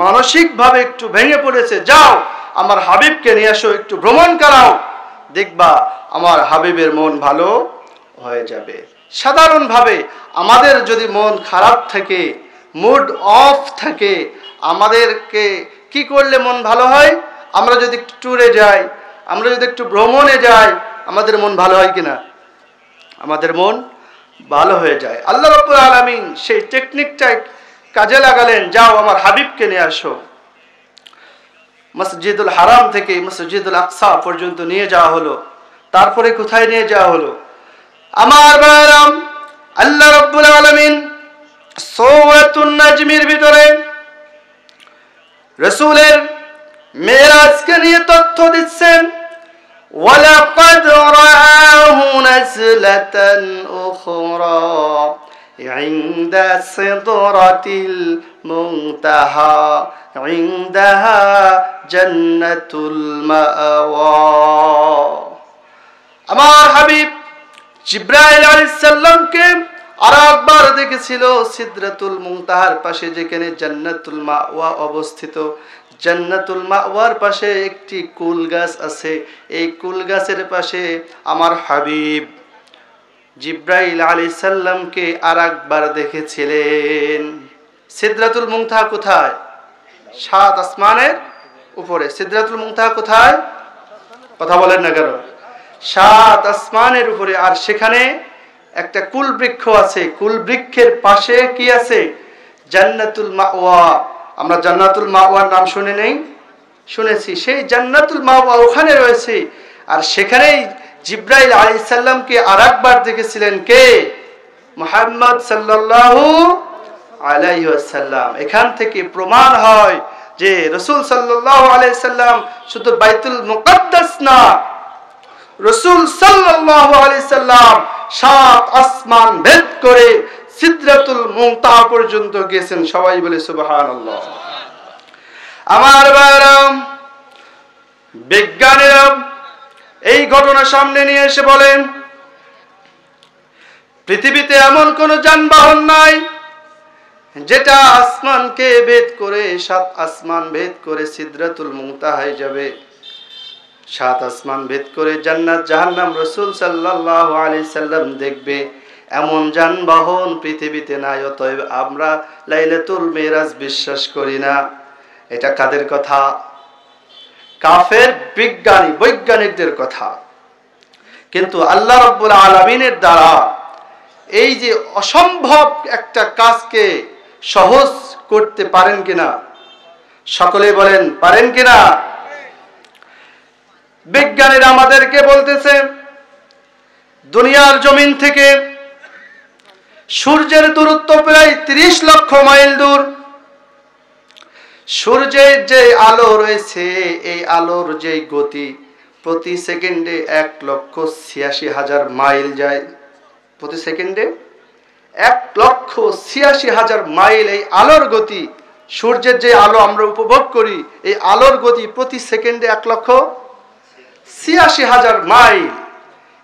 মানসিকভাবে একটু ভেঙে পড়েছে, যাও আমার হাবিবকে নিয়ে আসো, একটু ভ্রমণ করাও, দেখবা আমার হাবিবের মন ভালো হয়ে যাবে। সাধারণভাবে আমাদের যদি মন খারাপ থাকে, মুড অফ থাকে, আমাদেরকে কি করলে মন ভালো হয়? আমরা যদি একটু ট্যুরে যাই, আমরা যদি একটু ভ্রমণে যাই, আমাদের মন ভালো হয় কিনা? আমাদের মন ভালো হয়ে যায়। আল্লাহ রাব্বুল আলামিন সেই টেকনিকটাই কাজে লাগালেন, যাও আমার হাবিবকে নিয়ে আসো। মসজিদুল হারাম থেকে মসজিদুল আকসা পর্যন্ত নিয়ে যাওয়া হলো। তারপরে কোথায় নিয়ে যাওয়া হলো? আমার ভাইরাম, আল্লাহ রাব্বুল আলামিন সূরাতুন নাজমের ভিতরে রাসূলের মেরাজকে নিয়ে তথ্য দিচ্ছেন। ওয়ালাকাদ রাআহু নাজলাতান উখরা ইনদা সিদরাতিল মুনতাহা ইনদাহা জান্নাতুল মাওয়া। আমার হাবিব জিবরাইল আলাইহিস সালামকে আরেকবার দেখেছিল সিদরাতুল মুনতাহার পাশে, যেখানে জান্নাতুল মাওয়া অবস্থিত। জান্নাতুল মাওয়ার পাশে একটি কুল গাছ আছে। এই কুল গাছের পাশে আমার হাবিব জিবরাইল আলাইহিস সালামকে আরেকবার দেখেছিলেন। সিদরাতুল মুনতাহা কোথায়? সাত আসমানের উপরে। সিদরাতুল মুনতাহা কোথায়? কথা বলেন না কেন? সাত আসমানের উপরে। আর সেখানে একটা কুল বৃক্ষ আছে। কুল বৃক্ষের পাশে কি আছে? জান্নাতুল মাওয়া। আমরা জান্নাতুল মাওয়ার নাম শুনে নেই? শুনেছি। সেই জান্নাতুল মাওয়া ওখানে রয়েছে। আর সেখানেই জিবরাইল আলাইহিস সালামকে আরেকবার দেখেছিলেন কে? মুহাম্মদ সাল্লাল্লাহু আলাইহি ওয়াসাল্লাম। এখান থেকে প্রমাণ হয় যে রাসূল সাল্লাল্লাহু আলাইহি সাল্লাম শুধু বাইতুল মুকাদ্দাস না, রাসূল সাল্লাল্লাহু আলাইহি সাল্লাম সাত আসমান ভেদ করে সিদরাতুল মুনতাহা পর্যন্ত গেছেন। সবাই বলে সুবহানাল্লাহ। আমার ভাইরা, বিজ্ঞানীরা এই ঘটনা সামনে নিয়ে এসে বলেন, পৃথিবীতে এমন কোন যানবাহন নাই যেটা আসমানকে ভেদ করে, সাত আসমান ভেদ করে সিদরাতুল মুনতাহায় যাবে। সাত আসমান ভেদ করে জান্নাত জাহান্নাম রাসূল সাল্লাল্লাহু আলাইহি সাল্লাম দেখবে, এমন যানবাহন পৃথিবীতে নাই। অতএব আমরা লাইলাতুল মিরাজ বিশ্বাস করি না। এটা কাদের কথা? কাফের বিজ্ঞানী বৈজ্ঞানিকদের কথা। কিন্তু আল্লাহ রাব্বুল আলামিনের দ্বারা এই যে অসম্ভব একটা কাজকে সহজ করতে পারেন কিনা? সকলে বলেন পারেন কিনা? বিজ্ঞানীরা আমাদেরকে বলতেছে, দুনিয়ার জমিন থেকে সূর্যের দূরত্ব প্রায় ৩০ লক্ষ মাইল দূর। সূর্যের যে আলো রয়েছে, এই আলোর যে গতি প্রতি সেকেন্ডে ১,৮৬,০০০ মাইল যায়। প্রতি সেকেন্ডে ১,৮৬,০০০ মাইল এই আলোর গতি। সূর্যের যে আলো আমরা উপভোগ করি, এই আলোর গতি প্রতি সেকেন্ডে ১,৮৬,০০০ মাইল।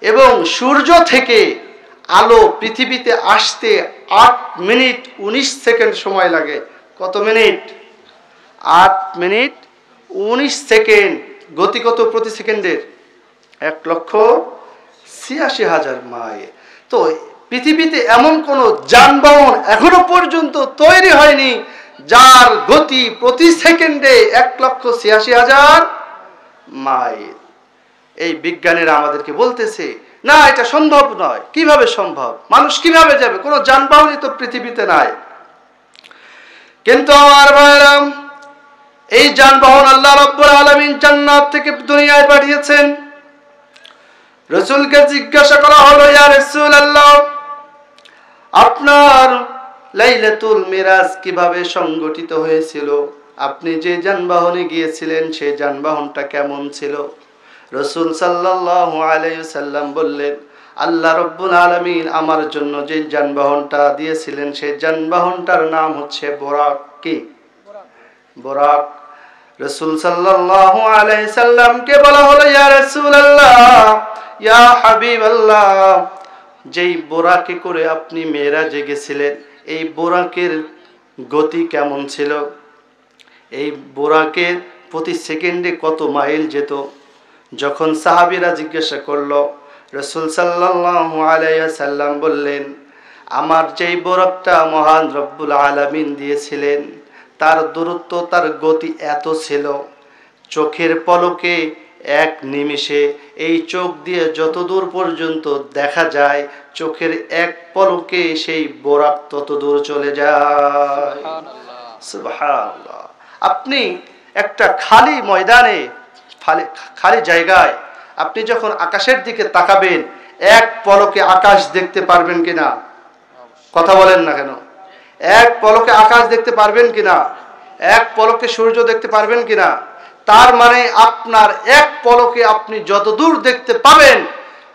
এবং সূর্য থেকে আলো পৃথিবীতে আসতে ৮ মিনিট ১৯ সেকেন্ড সময় লাগে। কত মিনিট? ৮ minute ১৯ second. গতি কত প্রতি সেকেন্ডের? ১,৮৬,০০০ মাইল। তো পৃথিবীতে এমন কোন যানবাহন এখনো পর্যন্ত তৈরি হয়নি যার গতি প্রতি সেকেন্ডে ১,৮৬,০০০ মাইল। এই বিজ্ঞানীরা আমাদেরকে বলতেছে, না এটা সম্ভব নয়। কিভাবে সম্ভব? মানুষ কিভাবে যাবে? কোনো যানবাহনই তো পৃথিবীতে নাই। কিন্তু আমার ভাইরা, এই যানবাহন আল্লাহ রাব্বুল আলামিন জান্নাত থেকে দুনিয়ায় পাঠিয়েছেন। রাসূলকে জিজ্ঞাসা করা হলো, ইয়া রাসূলুল্লাহ, আপনার লাইলাতুল মিরাজ কিভাবে সংগঠিত হয়েছিল? আপনি যে যানবাহনে গিয়েছিলেন সেই যানবাহনটা কেমন ছিল? রাসূল সাল্লাল্লাহু আলাইহি ওয়াসাল্লাম বললেন, আল্লাহ রাব্বুল আলামিন আমার জন্য যে যানবাহনটা দিয়েছিলেন সেই যানবাহনটার নাম হচ্ছে বুরাক। কি বুরাক? রাসূল সাল্লাল্লাহু আলাইহি সাল্লামকে বলা হলো, ইয়া রাসূলুল্লাহ, ইয়া হাবিবাল্লাহ, যেই বুরাকে করে আপনি মেরাজে গেছিলেন এই বুরাকের গতি কেমন ছিল? এই বুরাকের প্রতি সেকেন্ডে কত মাইল যেত? যখন সাহাবীরা জিজ্ঞাসা করলো, রাসূল সাল্লাল্লাহু আলাইহি ওয়াসাল্লাম বললেন, আমার যেই বুরাকটা মহান রব্বুল আলামিন দিয়েছিলেন তার দূরত্ব, তার গতি এত ছিল, চোখের পলকে এক নিমিষে এই চোখ দিয়ে যত দূর পর্যন্ত দেখা যায় চোখের এক পলকে সেই বুরাক তত দূর চলে যায়। সুবহানাল্লাহ। আপনি একটা খালি ময়দানে, খালি জায়গায় আপনি যখন আকাশের দিকে তাকাবেন এক পলকে আকাশ দেখতে পারবেন কিনা? কথা বলেন না কেন? এক পলকে আকাশ দেখতে পারবেন কিনা? এক পলকে সূর্য দেখতে পারবেন কিনা? তার মানে আপনার এক পলকে আপনি যত দূর দেখতে পাবেন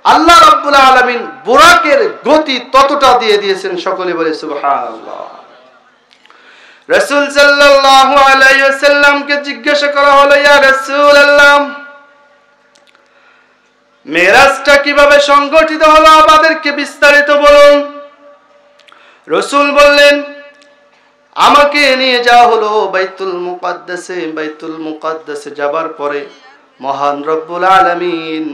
আল্লাহ রাব্বুল আলামিন বুরাকের গতি ততটা দিয়ে দিয়েছেন। সকলে বলে সুবহানাল্লাহ। রাসূল সাল্লাল্লাহু আলাইহি ওয়াসাল্লামকে জিজ্ঞাসা করা হলো, ইয়া রাসূলুল্লাহ, মেরাজটা কিভাবে সংগঠিত হলো আমাদেরকে বিস্তারিত বলুন। রাসূল বললেন, আমাকে নিয়ে যাওয়া হলো বাইতুল মুকাদ্দাসে। বাইতুল মুকাদ্দাসে যাবার পরে মহান রব্বুল আলামিন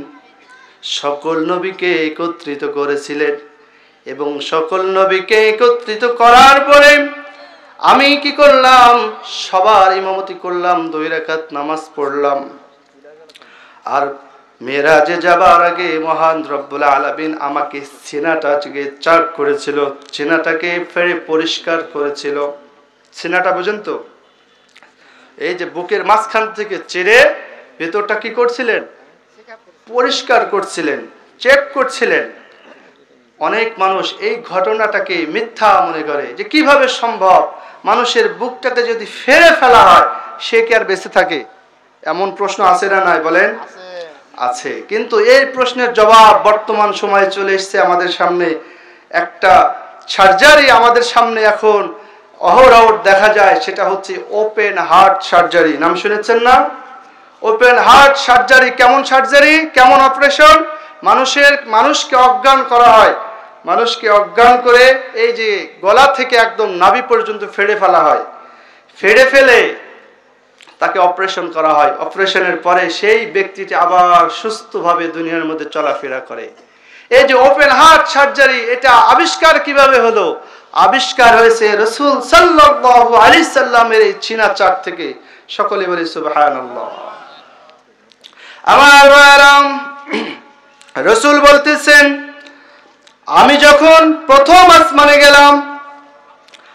সকল নবীকে একত্রিত করেছিলেন এবং সকল নবীকে একত্রিত করার পরে আমি কি করলাম? সবার ইমামতি করলাম, 2 রাকাত নামাজ পড়লাম। আর মেরাজে যাবার আগে মহান রব্বুল আলামিন আমাকে সিনাটাকে চাক করেছিল, সিনাটাকে ফেরে পরিষ্কার করেছিল। সিনাটা বুঝেন তো? এই যে বুকের মাঝখান থেকে চেড়ে ভেতরটা কি করছিলেন? পরিষ্কার করছিলেন, চেক করছিলেন। অনেক মানুষ এই ঘটনাটাকে মিথ্যা মনে করে যে কিভাবে সম্ভব, মানুষের বুকটাকে যদি ফেরে ফেলা হয় সে কি আর বেঁচে থাকে? এমন প্রশ্ন আছে না নাই বলেন? আছে। কিন্তু এই প্রশ্নের জবাব বর্তমান সময়ে চলে এসেছে আমাদের সামনে। একটা সার্জারি আমাদের সামনে এখন অহরহ দেখা যায়, সেটা হচ্ছে ওপেন হার্ট সার্জারি। নাম শুনেছেন না? Open heart surgery. কেমন সার্জারি, কেমন অপারেশন? মানুষকে অজ্ঞান করা হয়, মানুষকে অজ্ঞান করে এই যে গলা থেকে একদম নাভি পর্যন্ত ফেড়ে ফেলা হয়, ফেড়ে ফেলে তাকে অপারেশন করা হয়। অপারেশনের পরে সেই ব্যক্তিটি আবার সুস্থভাবে দুনিয়ার মধ্যে চলাফেরা করে। এই যে ওপেন হার্ট সার্জারি, এটা আবিষ্কার কিভাবে হলো? আবিষ্কার হয়েছে রাসূল সাল্লাল্লাহু আলাইহি সাল্লামের এই চিনা চাক থেকে। সকলে বলি সুবহানাল্লাহ। আমার ভাইরাম, রাসূল বলতেছেন, আমি যখন প্রথম আসমানে গেলাম,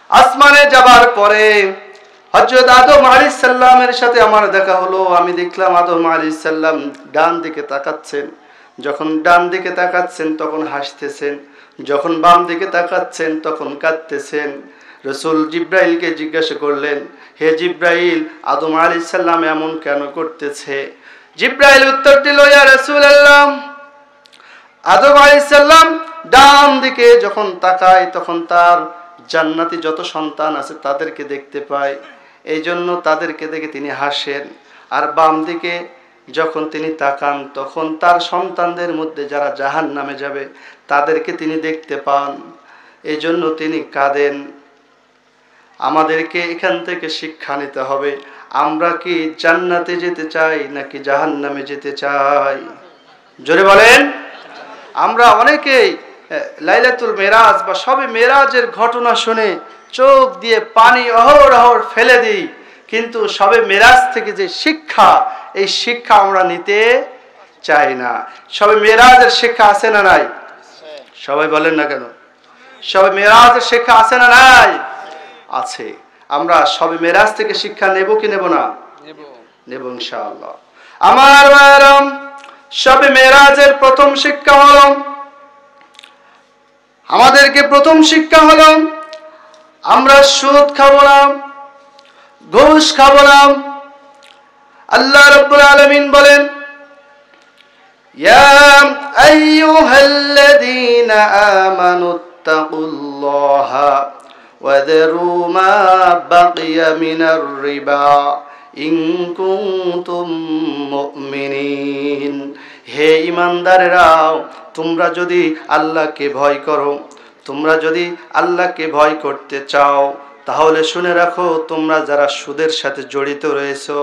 আসমানে যাবার পরে হযরত আদম আলাইহিস সালামের সাথে আমার দেখা হলো। আমি দেখলাম আদম আলাইহিস সালাম ডান দিকে তাকাচ্ছেন। যখন ডান দিকে তাকাচ্ছেন তখন হাসতেছেন, যখন বাম দিকে তাকাচ্ছেন তখন কাঁদতেছেন। রাসূল জিবরাইলকে জিজ্ঞাসা করলেন, হে জিবরাইল, আদম আলাইহিস সালাম এমন কেন করতেছে? জিবরাইল উত্তর দিল, ইয়া রাসূলুল্লাহ, আদম আলাইহিস সালাম ডান দিকে যখন তাকায় তখন তার জান্নাতি যত সন্তান আছে তাদেরকে দেখতে পায়, এই জন্য তাদেরকে দেখে তিনি হাসেন। আর বাম দিকে যখন তিনি তাকান তখন তার সন্তানদের মধ্যে যারা জাহান্নামে যাবে তাদেরকে তিনি দেখতে পান, এই জন্য তিনি কাঁদেন। আমাদেরকে এখান থেকে শিক্ষা নিতে হবে, আমরা কি জান্নাতে যেতে চাই নাকি জাহান্নামে যেতে চাই? জোরে বলেন। আমরা অনেকেই লাইলাতুল মেরাজ বা শবে মেরাজের ঘটনা শুনে চোখ দিয়ে পানি অহরহ ফেলে দিই, কিন্তু শবে মেরাজ থেকে যে শিক্ষা, এই শিক্ষা আমরা নিতে চাই না। শবে মেরাজের শিক্ষা আছে না নাই? সবাই বলেন না কেন? শবে মেরাজের শিক্ষা আছে না নাই? আছে। আমরা শবে মেরাজ থেকে শিক্ষা নেব কি নেব না? নেব ইনশাআল্লাহ। আমার ভাইরাম, শবে মেরাজের প্রথম শিক্ষা হলো, আমাদেরকে প্রথম শিক্ষা হলো আমরা সুদ খাবো না, ঘুষ খাবো না। আল্লাহ রাব্বুল আলামিন বলেন, ইয়া আইয়ুহাল্লাযীনা আমানুত্তাকুল্লাহা ওয়া যারু মা বাকিয়া মিনার রিবা ইন কুনতুম মুমিনিন। হে ঈমানদারেরা, তোমরা যদি আল্লাহকে ভয় করো, তোমরা যদি আল্লাহকে ভয় করতে চাও, তাহলে শুনে রাখো, তোমরা যারা সুদের সাথে জড়িত রয়েছো,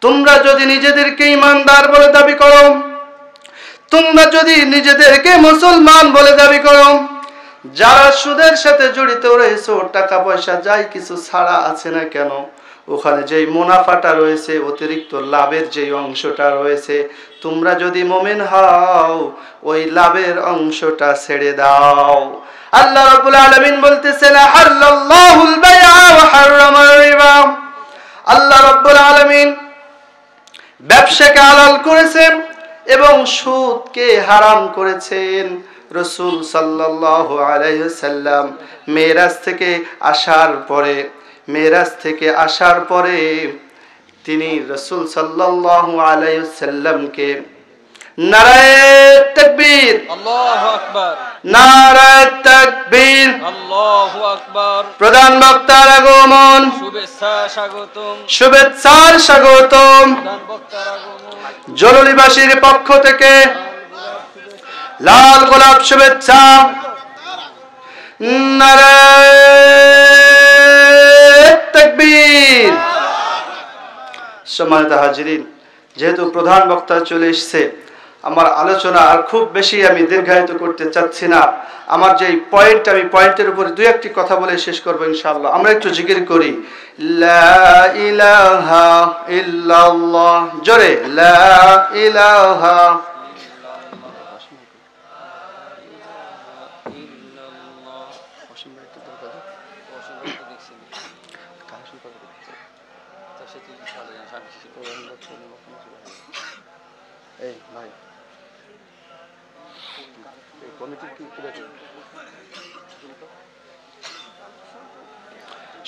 তোমরা যদি নিজেদেরকে ঈমানদার বলে দাবি করো, তোমরা যদি নিজেদেরকে মুসলমান বলে দাবি করো, যারা সুদের সাথে জড়িত রয়েছো, টাকা পয়সা যাই কিছু ছাড়া আছে না কেন, ওখানে যেই মুনাফাটা রয়েছে, অতিরিক্ত লাভের যেই অংশটা রয়েছে, তোমরা যদি মুমিন হও, ওই লাভের অংশটা ছেড়ে দাও। আল্লাহ রাব্বুল আলামিন বলতেছেন, আল্লাহুল বাইআ ওয়া হারামার রিবা। আল্লাহ রাব্বুল আলামিন ব্যবসাকে হালাল করেছেন এবং সুদকে হারাম করেছেন। রাসূল সাল্লাল্লাহু আলাইহি ওয়াসাল্লাম মেরাজ থেকে আসার পরে তিনি রাসূল সাল্লাল্লাহু আলাইহি ওয়াসাল্লামকে নারায়ে তাকবীর, আল্লাহু আকবার, নারায়ে তাকবীর, আল্লাহু আকবার, প্রধান বক্তার আগমন, শুভেচ্ছার স্বাগতম, প্রধান বক্তার আগমন, জলুলিবাসীর পক্ষ থেকে লাল গোলাপ শুভেচ্ছা। নারায়ে তাকবীর। সম্মানিত হাজিরিন, যেহেতু প্রধান বক্তা চলে এসেছে, আমার আলোচনা আর খুব বেশি আমি দীর্ঘায়িত করতে চাচ্ছি না। আমার যেই পয়েন্ট, আমি পয়েন্টের উপরে দুই একটি কথা বলে শেষ করবো ইনশাআল্লাহ। আমরা একটু জিকির করি, লা ইলাহা ইল্লাল্লাহ, জোরে লা ইলাহা।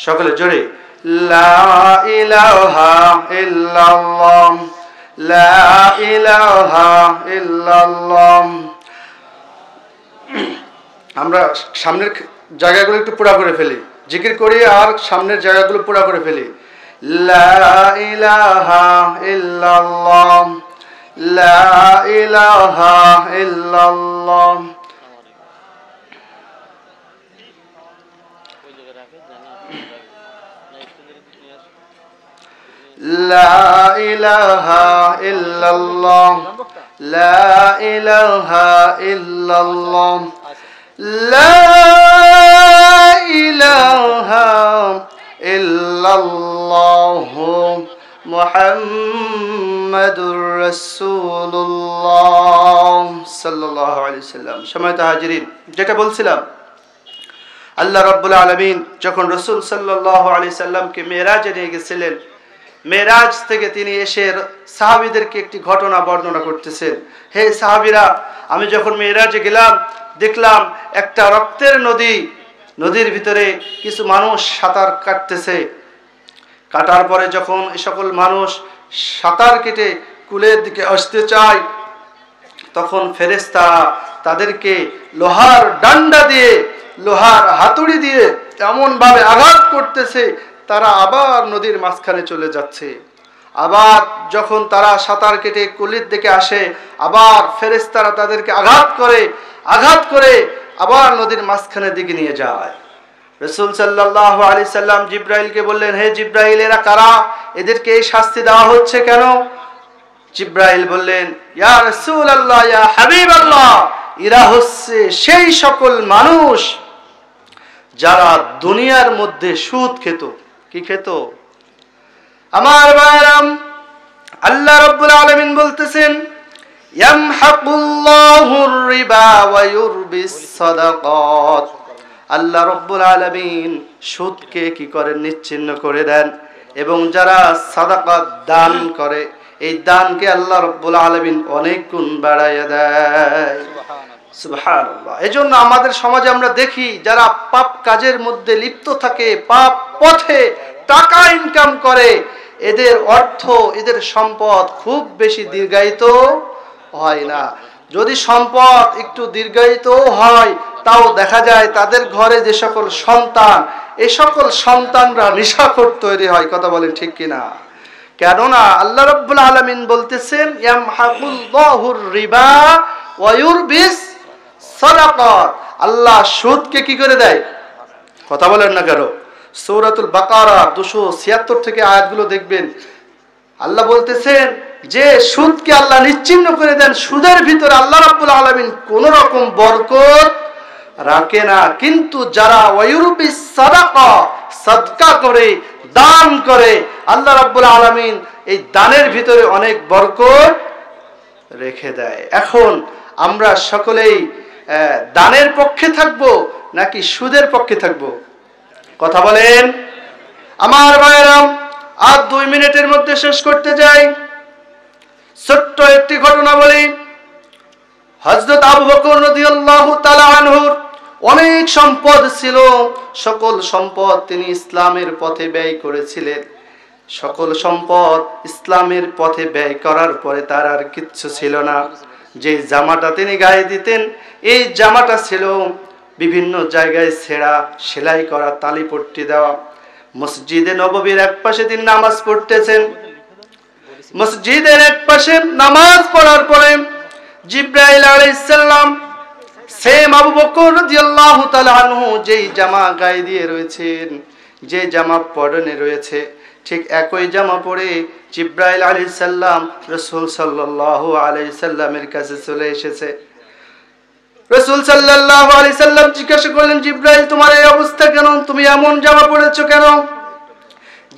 সকলে জোরে লা ইলাহা ইল্লাল্লাহ, লা ইলাহা ইল্লাল্লাহ। আমরা সামনের জায়গাগুলো একটু পুরা করে ফেলি, জিকির করি আর সামনের জায়গাগুলো পুরা করে ফেলি। লা ইলাহা ইল্লাল্লাহ, লা ইলাহা ইল্লাল্লাহ। লা ইলাহা ইল্লাল্লাহ, লা ইলাহা ইল্লাল্লাহ, লা ইলাহা ইল্লাল্লাহ, মুহাম্মাদুর রাসূলুল্লাহ সাল্লাল্লাহু আলাইহি ওয়াসাল্লাম। সম্মানিত হাজিরিন, যেটা বলছিলাম, আল্লাহ রাব্বুল আলামিন যখন রাসূল সাল্লাল্লাহু আলাইহি সাল্লামকে মেরাজে নিয়ে গেছিলেন, মেরাজ থেকে তিনি এসে সাহাবীদেরকে একটি ঘটনা বর্ণনা করতেছেন। হে সাহাবীরা, আমি যখন মেরাজে গেলাম, দেখলাম একটা রক্তের নদী, নদীর ভিতরে কিছু মানুষ সাঁতার কাটতেছে। কাটার পরে যখন এই সকল মানুষ সাঁতার কেটে কুলের দিকে আসতে চায়, তখন ফেরেশতারা তাদেরকে লোহার ডান্ডা দিয়ে, লোহার হাতুড়ি দিয়ে এমন ভাবে আঘাত করতেছে, তারা আবার নদীর মাঝখানে চলে যাচ্ছে। আবার যখন তারা সাঁতার কেটে কুলির দিকে আসে, আবার ফেরেশতারা তাদেরকে আঘাত করে আবার নদীর মাঝখানের দিকে নিয়ে যায়। রাসূল সাল্লাল্লাহু আলাইহি সাল্লাম জিবরাইলকে বললেন, হে জিবরাইল, এরা কারা? এদেরকে এই শাস্তি দেওয়া হচ্ছে কেন? জিবরাইল বললেন, ইয়া রাসূলুল্লাহ, ইয়া হাবিবাল্লাহ, এরা হচ্ছে সেই সকল মানুষ যারা দুনিয়ার মধ্যে সুদ খেত। কি খেত? আমার ভাইরাম, আল্লাহ রাব্বুল আলামিন বলতেছেন, ইয়ামহাকুল্লাহুর রিবা ওয়া ইউরবিস সাদাকাত। আল্লাহ রাব্বুল আলামিন সুদকে কি করেন? নিশ্চিহ্ন করে দেন। এবং যারা সাদাকাত দান করে, এই দানকে আল্লাহ রাব্বুল আলামিন অনেক গুণ বাড়াইয়া দেয়। সুবহানাল্লাহ। এজন্য আমাদের সমাজে আমরা দেখি, যারা পাপ কাজের মধ্যে লিপ্ত থাকে, পাপ পথে টাকা ইনকাম করে, এদের অর্থ, এদের সম্পদ খুব বেশি দীর্ঘায়িত হয় না। যদি সম্পদ একটু দীর্ঘায়িত হয়, তাও দেখা যায় তাদের ঘরে যে সকল সন্তান, এই সকল সন্তানরা নেশাখোর তৈরি হয়। কথা বলেন ঠিক কিনা? কেননা আল্লাহ রাব্বুল আলামিন বলতেছেন ইয়ামহাকুল্লাহুর রিবা ওয়া ইউরবিস সাদাকাত। আল্লাহ সুদকে কি করে দেয়? কথা বলেন না কেন? সূরাতুল বাকারা 276 থেকে আয়াতগুলো দেখবেন। আল্লাহ বলতেছেন যে সুদকে আল্লাহ নিশ্চিহ্ন করে দেন। সুদের ভিতরে আল্লাহ রাব্বুল আলামিন কোন রকম বরকত রাখে না। কিন্তু যারা ওয়ায়ুরবিস সাদাকা, সাদকা করে, দান করে, আল্লাহ রাব্বুল আলামিন এই দানের ভিতরে অনেক বরকত রেখে দেয়। এখন আমরা সকলেই দানের পক্ষে থাকব নাকি সুদের পক্ষে থাকব? কথা বলেন আমার ভাইয়েরা। আর 2 মিনিটের মধ্যে শেষ করতে যাই। ছোট্ট একটি ঘটনা বলি। হযরত আবু বকর রাদিয়াল্লাহু তাআলা আনহুর অনেক সম্পদ ছিল। সকল সম্পদ তিনি ইসলামের পথে ব্যয় করেছিলেন। সকল সম্পদ ইসলামের পথে ব্যয় করার পরে তার আর কিচ্ছু ছিল না। যে জামাটা তিনি গায়ে দিতেন, এই জামাটা ছিল বিভিন্ন জায়গায় ছেঁড়া, সেলাই করা, তালিপট্টি দেওয়া। মসজিদে নববীর এক পাশে তিনি নামাজ পড়তেছেন। মসজিদের এক পাশে নামাজ পড়ার পরে জিবরাইল আলাইহিস সালাম সেম আবু বকর রাদিয়াল্লাহু তাআলা আনহু যেই জামা গায়ে দিয়ে রয়েছেন, যে জামা পরনে রয়েছে, ঠিক একই জামা পরে জিবরাইল আলাইহিস সালাম রাসূল সাল্লাল্লাহু আলাইহি সাল্লামের কাছে চলে এসেছে। রাসূল সাল্লাল্লাহু আলাইহি সাল্লাম জিজ্ঞাসা করলেন, জিবরাইল তোমার এই অবস্থা কেন? তুমি এমন জামা পরেছো কেন?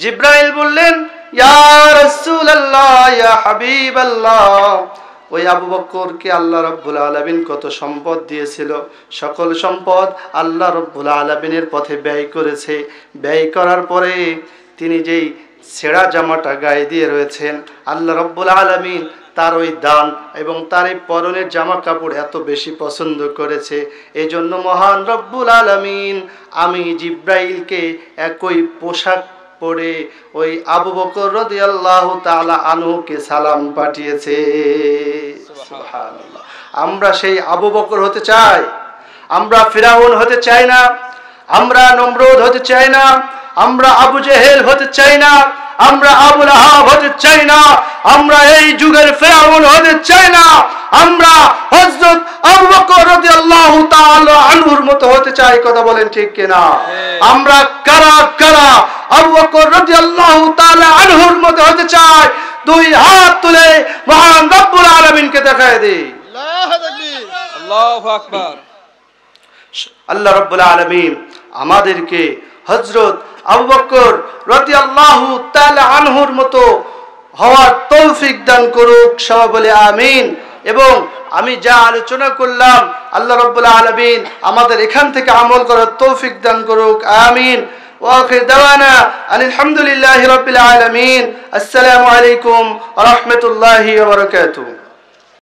জিবরাইল বললেন, ইয়া রাসূলুল্লাহ, ইয়া হাবিবাল্লাহ, ওই আবু বকরকে আল্লাহ রাব্বুল আলামিন কত সম্পদ দিয়েছিল। সকল সম্পদ আল্লাহ রাব্বুল আলামিনের পথে ব্যয় করেছে। ব্যয় করার পরে তিনি যেই ছেঁড়া জামাটা গায়ে দিয়ে রয়েছেন, আল্লাহ রাব্বুল আলামিন তার ওই দান এবং তার এই পরনের জামা কাপড় এত বেশি পছন্দ করেছে। এই জন্য মহান রব্বুল আলামিন আমি জিবরাইলকে একই পোশাক পরে ওই আবু বকর রাদিয়াল্লাহু তাআলা আনহুকে সালাম পাঠিয়েছে। সুবহানাল্লাহ। আমরা সেই আবু বকর হতে চাই? আমরা ফিরাউন হতে চাই না, আমরা নমরুদ হতে চাই না, আমরা আবু জেহেল হতে চাই না, আমরা আবু লাহাব হতে চাই না, আমরা এই যুগের ফিরাউন হতে চাই না। আমরা হযরত আবু বকর রাদিয়াল্লাহু তাআলা আনহুর মতো হতে চাই। কথা বলেন ঠিক কিনা? আমরা কারা কারা আবু বকর রাদিয়াল্লাহু তাআলা আনহুর মতো হতে চাই? 2 হাত তুলে মহান রব্বুল আলামিনকে দেখায় দেই। আল্লাহু তাকবীর, আল্লাহু আকবার। আল্লাহ রাব্বুল আলামিন আমাদেরকে হযরত আবু বকর রাদিয়াল্লাহু তাআলা আনহুর মতো হওয়ার তৌফিক দান করুক। সবাই বলে আমিন। এবং আমি যা আলোচনা করলাম, আল্লাহ রাব্বুল আলামিন আমাদের এখান থেকে আমল করার তৌফিক দান করুক। আমিন। ওয়া আখির দাওয়ানা আলহামদুলিল্লাহি রাব্বিল আলামিন। আসসালামু আলাইকুম ওয়া রাহমাতুল্লাহি ওয়া বারাকাতুহু।